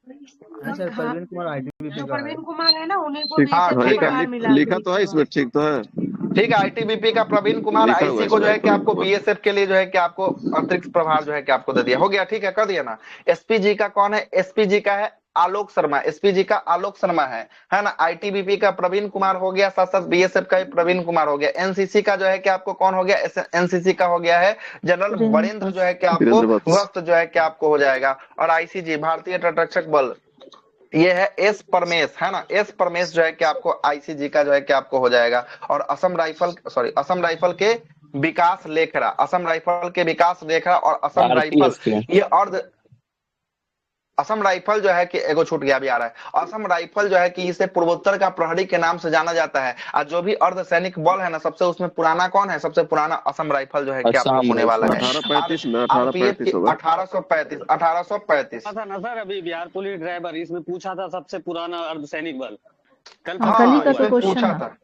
अच्छा, प्रवीण कुमार आईटीबीपी का है। प्रवीण कुमार है ना, उन्हीं को लिखा तो है इसमें, ठीक तो है। ठीक है, आईटीबीपी का प्रवीण कुमार। आईसी को जो है कि आपको बीएसएफ के लिए जो है कि आपको अतिरिक्त प्रभार जो है कि आपको दे दिया। हो गया, ठीक है, कर दिया ना। एसपीजी का कौन है? एसपीजी का है आलोक शर्मा। एसपीजी का आलोक शर्मा है ना। आईटीबीपी का प्रवीण कुमार हो गया, साथ साथ बीएसएफ का प्रवीण कुमार हो गया। एनसीसी का जो है कि आपको कौन हो गया? एनसीसी का हो गया है जनरल वरिंद्र जो है कि आपको वक्त जो है कि आपको हो जाएगा। और आईसीजी भारतीय तटरक्षक बल, ये है एस परमेश, है ना। एस परमेश जो है कि आपको आईसीजी का जो है कि आपको हो जाएगा। और असम राइफल के विकास लेखरा, असम राइफल के विकास लेखरा और असम राइफल ये अर्ध असम राइफल जो है कि एगो छूट गया, भी आ रहा है। असम राइफल जो है कि इसे पूर्वोत्तर का प्रहरी के नाम से जाना जाता है। और जो भी अर्ध सैनिक बल है ना, सबसे उसमें पुराना कौन है? सबसे पुराना असम राइफल जो है कि आपको होने वाला है 1835 में 1835 था ना सर। अभी बिहार पुलिस ड्राइवर इसमें पूछा था सबसे पुराना अर्धसैनिक बल, कल पूछा था।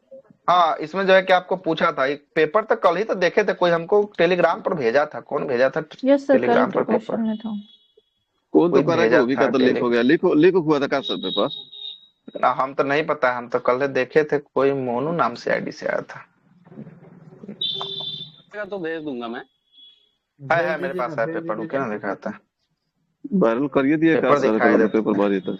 हाँ, इसमें जो है कि आपको पूछा था, एक पेपर तक कल ही तो देखे थे, कोई हमको टेलीग्राम पर भेजा था। कौन भेजा था टेलीग्राम पर पेपर? कौन तो कोई कह रहा है कि भेजा वो भी था का तो कि लीक हो गया, लीक हुआ था का सर पेपर? ना, हम तो नहीं पता, हम तो कल देखे थे, कोई मोनू नाम से आईडी से आया था। तो भेज दूंगा मैं। है भेज मेरे दीजिए पास ना, है भेज पेपर, रुके दीजिए। ना दिखाता है। वायरल करिए दिए का पेपर सर, दिखाई कल देता पेपर है। बारी था।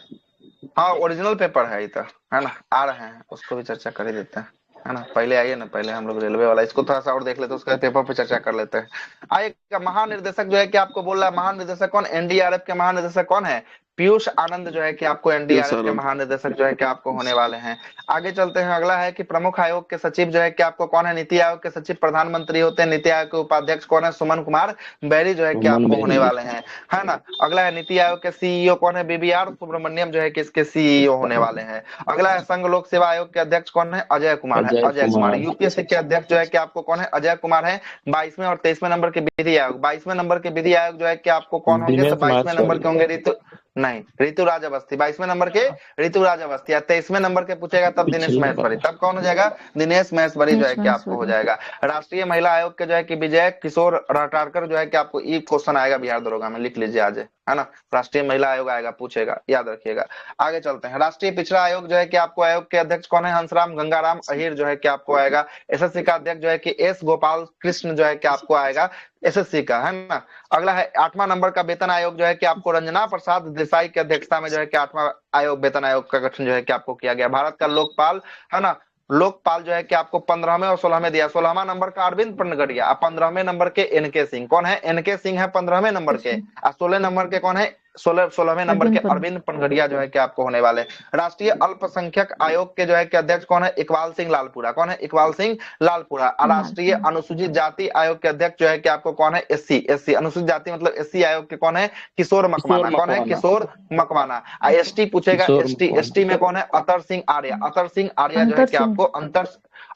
हाँ ओरिजिनल पेपर है इधर, है ना, आ रहे हैं, उसको भी चर्चा कर ही देते हैं, है ना। पहले आइए ना, पहले हम लोग रेलवे वाला इसको थोड़ा सा और देख लेते हैं, उसके बाद पेपर पे चर्चा कर लेते हैं। आइए, महानिर्देशक जो है कि आपको बोल रहा है, महानिर्देशक कौन, एनडीआरएफ के महानिदेशक कौन है, पीयूष आनंद जो है कि आपको पीयूष एनडीआरएफ के आनंद। महानिदेशक जो है कि आपको होने वाले हैं। आगे चलते हैं, अगला है कि प्रमुख आयोग के सचिव जो है कि आपको कौन है, नीति आयोग के सचिव प्रधानमंत्री होते हैं, नीति आयोग के उपाध्यक्ष कौन है, सुमन कुमार बैरी जो है कि सुमन आपको होने बेरी। वाले हैं, है ना। अगला है नीति आयोग के सीईओ कौन है, बीबीआर सुब्रमण्यम जो है कि इसके सीईओ होने वाले हैं। अगला है संघ लोक सेवा आयोग के अध्यक्ष कौन है, अजय कुमार है, अजय अजय कुमार। कुमार। यूपीएससी के अध्यक्ष जो है कि आपको कौन है, अजय कुमार है। 22वें और 23वें नंबर के विधि आयोग, 22वें नंबर के विधि आयोग जो है कि आपको कौन होंगे, तो दिनेश 22वें नंबर माहेश्वरी। के होंगे ऋतु, नहीं ऋतुराज अवस्थी, 22वें नंबर के ऋतुराज अवस्थी। या 23वें नंबर के पूछेगा तब दिनेश पिछले महेश्वरी, बार। तब कौन हो जाएगा, दिनेश महेश्वरी जो है कि आपको हो जाएगा। राष्ट्रीय महिला आयोग के जो है कि विजय किशोर रटारकर जो है कि आपको ई क्वेश्चन आएगा बिहार दरोगा में, लिख लीजिए आज, है ना। राष्ट्रीय महिला आयोग आएगा, पूछेगा, याद रखिएगा। आगे चलते हैं, राष्ट्रीय पिछड़ा आयोग जो है कि आपको आयोग के अध्यक्ष कौन है, हंसराम गंगाराम अहिर जो है कि आपको आएगा। एसएससी का अध्यक्ष जो है कि एस गोपाल कृष्ण जो है कि आपको आएगा, एसएससी का, है ना। अगला है 8वां नंबर का वेतन आयोग जो है कि आपको रंजना प्रसाद देसाई की अध्यक्षता में जो है कि 8वां आयोग, वेतन आयोग का गठन जो है कि आपको किया गया। भारत का लोकपाल, है ना, लोकपाल जो है कि आपको 15वें और 16वें दिया। 16वां नंबर का अरविंद पनगड़िया, 15वें नंबर के एनके सिंह, कौन है, एनके सिंह है 15वें नंबर के, और 16 नंबर के कौन है, 16वें नंबर के अरविंद पनगड़िया जो है कि आपको होने वाले। राष्ट्रीय अल्पसंख्यक आयोग के जो है कि अध्यक्ष कौन है, इकबाल सिंह लालपुरा, कौन है, इकबाल सिंह लालपुरा। और राष्ट्रीय अनुसूचित जाति आयोग के अध्यक्ष जो है कि आपको कौन है, एससी अनुसूचित जाति मतलब एससी आयोग के कौन है, किशोर मकवाना, कौन है, किशोर मकवाना। एसटी पूछेगा, किशोर एसटी में कौन है, अतर सिंह आर्या, अतर सिंह आर्या जो है कि आपको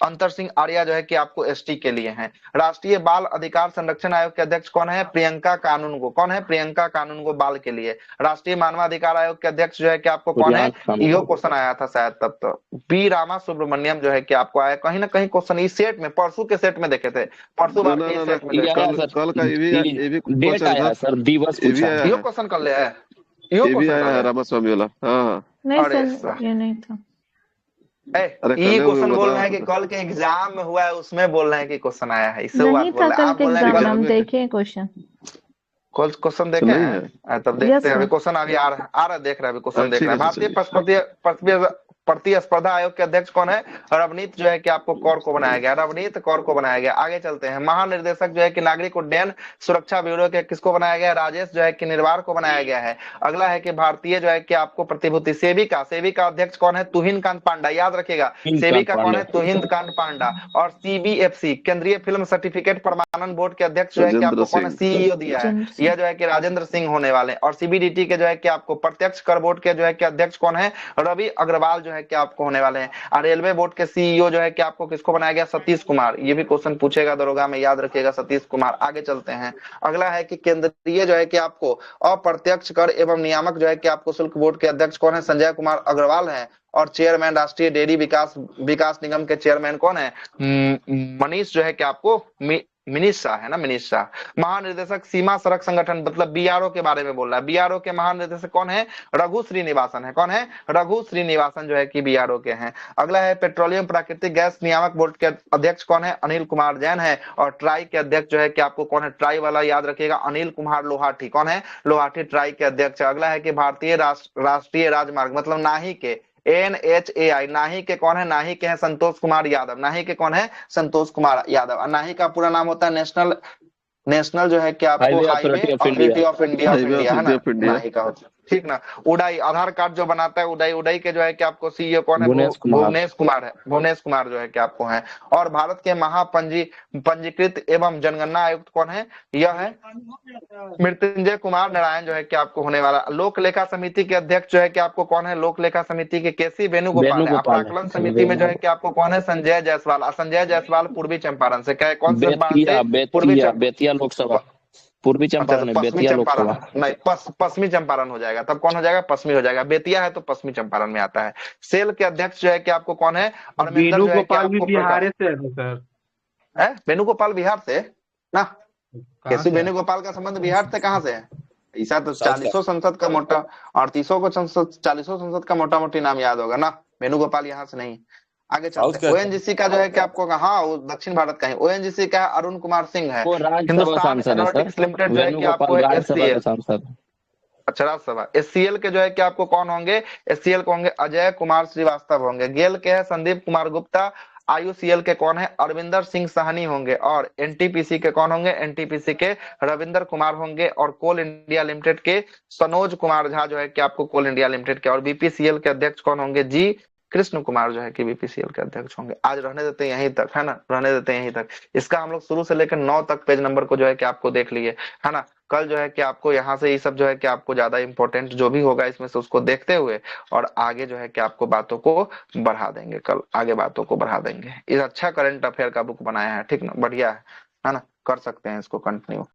अंतर सिंह आर्या जो है कि आपको एसटी के लिए हैं। राष्ट्रीय बाल अधिकार संरक्षण आयोग के अध्यक्ष कौन है, प्रियंका कानूनगो, कौन है, प्रियंका कानूनगो, बाल के लिए। राष्ट्रीय मानवाधिकार आयोग के अध्यक्ष जो है कि आपको कौन है, यो क्वेश्चन आया था शायद तब, तो बी रामा सुब्रमण्यम जो है कि आपको आया। कहीं ना कहीं क्वेश्चन इस सेट में, परसों के सेट में देखे थे, परसों ना बार ना के ना ना, सेट में देखे थे। कल का ये भी डेट क्वेश्चन आया था, है सर, दिवस ये भी पूछा आया है। यो है, क्वेश्चन कर ले है, यो ये भी क्वेश्चन आया कर है ले। रामास्वामी वाला। हाँ हाँ, नहीं अरे सर, ये नहीं था। अरे ये कल हुए क्वेश्चन बोल बता। रहे हैं कि कल के एग्जाम में हुआ है, उसमें बोल रहे हैं कि क्वेश्चन आया है, इससे वो नहीं बात बोल था रहे हैं, कल आप के बोल रहे हैं एग्जाम में, कल हम देखे क्वेश्चन। कल क्वेश्चन तो देखे नहीं हैं। है। तब यस देखते हैं, अभी सर। क्वेश्चन अभी आ रहा देख रहे हैं, अभी क्वेश्चन देख ठीक रहे है हैं। सर, भारतीय चलिए। प्रतिस्पर्धा आयोग के अध्यक्ष कौन है, रवनीत जो है कि आपको कौर को बनाया गया, रवनीत कौर को बनाया गया। आगे चलते हैं, महानिर्देशक जो है कि नागरिक उड्डयन सुरक्षा ब्यूरो के किसको बनाया गया, राजेश जो है कि निर्वार को बनाया गया है। अगला है कि भारतीय जो है कि आपको प्रतिभूति सेविका अध्यक्ष कौन है, तुहिन कांत पांडा, याद रखिएगा, सेविका कौन है, तुहिन कांत पांडा। और सीबीएफसी केंद्रीय फिल्म सर्टिफिकेट प्रमाणन बोर्ड के अध्यक्ष जो है कि आपको कौन है, सीईओ दिया है, यह जो है कि राजेंद्र सिंह होने वाले। और सीबीडीटी के जो है कि आपको प्रत्यक्ष कर बोर्ड के जो है कि अध्यक्ष कौन है, रवि अग्रवाल जो है कि आपको होने वाले हैं। और रेलवे बोर्ड के सीईओ जो है कि आपको किसको बनाया गया, सतीश कुमार। ये भी क्वेश्चन पूछेगा दरोगा में, याद रखिएगा, सतीश कुमार। आगे चलते हैं, अगला है कि केंद्रीय जो है कि आपको अप्रत्यक्ष कर एवं नियामक जो है कि आपको शुल्क बोर्ड के अध्यक्ष कौन है, संजय कुमार अग्रवाल है। और चेयरमैन राष्ट्रीय डेयरी विकास निगम के चेयरमैन कौन है, मनीष जो है कि आपको मिनीश शाह है ना, मिनीश शाह। महानिर्देशक सीमा सड़क संगठन मतलब बीआरओ के बारे में बोल रहा है, बीआरओ के महानिर्देशक कौन है, रघु श्रीनिवासन है, कौन है, रघु श्रीनिवासन जो है कि बीआरओ के हैं। अगला है पेट्रोलियम प्राकृतिक गैस नियामक बोर्ड के अध्यक्ष कौन है, अनिल कुमार जैन है। और ट्राई के अध्यक्ष जो है कि आपको कौन है, ट्राई वाला याद रखिएगा, अनिल कुमार लोहाटी, कौन है, लोहाटी ट्राई के अध्यक्ष। अगला है कि भारतीय राष्ट्रीय राजमार्ग मतलब नाही के NHAI, नाही के कौन है, नाही के हैं संतोष कुमार यादव, नाही के कौन है, संतोष कुमार यादव। और नाही का पूरा नाम होता है नेशनल जो है कि आपको highway highway authority of authority India. Of India है ना, ऑफ इंडिया। नाही का होता है, ठीक ना। उड़ाई आधार कार्ड जो बनाता है, उड़ाई के जो है कि आपको सीईओ कौन है, भुवनेश कुमार। भुवनेश कुमार है, भुवनेश कुमार जो है कि आपको है। और भारत के पंजीकृत एवं जनगणना आयुक्त कौन है, यह है मृत्युंजय कुमार नारायण जो है कि आपको होने वाला। लोक लेखा समिति के अध्यक्ष जो है कि आपको कौन है, लोक लेखा समिति के केसी वेणुगोपाल है। प्राकलन समिति में जो है कि आपको कौन है, संजय जायसवाल। संजय जायसवाल पूर्वी चंपारण से, क्या है, कौन से बेतिया लोकसभा, पूर्वी चंपारण है, पश्चिमी बेतिया चंपारण लोकसभा नहीं, पश्चिमी चंपारण हो जाएगा, तब कौन हो जाएगा, पश्चिमी हो जाएगा। बेतिया है तो पश्चिमी चंपारण में आता है। सेल के अध्यक्ष जो है कि आपको कौन है, अरविंदर जो है कि आपको बिहार से है सर। वेणुगोपाल बिहार से ना, केसी वेणुगोपाल का संबंध बिहार से कहाँ से है, ऐसा तो साउथ का 40 संसद का मोटा 38 को संसद 40 संसद का मोटा मोटी नाम याद होगा ना। वेणुगोपाल यहाँ से नहीं। आगे साउथ चलते का हैं। ओएनजीसी का जो है कि आपको हाँ वो दक्षिण भारत का है। ओएनजीसी का है अरुण कुमार सिंह है। वो राज्यसभा हिंदुस्तान सांसद है सर, एरोनॉटिक्स लिमिटेड जो है कि आपको वेणुगोपाल राज्यसभा के एचसीएल। सांसद। अच्छा राज्यसभा। एचसीएल के जो है कि आपको कौन होंगे? एचसीएल को होंगे अजय कुमार श्रीवास्तव होंगे। गेल के है संदीप कुमार गुप्ता। आईयूसीएल के कौन है? अरविंदर सिंह साहनी होंगे। और एनटीपीसी के कौन होंगे? एनटीपीसी के रविंदर कुमार होंगे। और कोल इंडिया लिमिटेड के सनोज कुमार झा जो है कि आपको कोल इंडिया लिमिटेड के। और बीपीसीएल के अध्यक्ष कौन होंगे? जी कृष्ण कुमार जो है कि बीपीसीएल के अध्यक्ष होंगे। आज रहने देते हैं यहीं तक, है ना, रहने देते हैं यहीं तक। इसका हम लोग शुरू से लेकर 9 तक पेज नंबर को जो है कि आपको देख लिए, है ना। कल जो है कि आपको यहाँ से ये सब जो है कि आपको ज्यादा इंपॉर्टेंट जो भी होगा इसमें से उसको देखते हुए और आगे जो है कि आपको बातों को बढ़ा देंगे। कल आगे बातों को बढ़ा देंगे। इस अच्छा करंट अफेयर का बुक बनाया है, ठीक ना, बढ़िया है ना, कर सकते हैं इसको कंटिन्यू।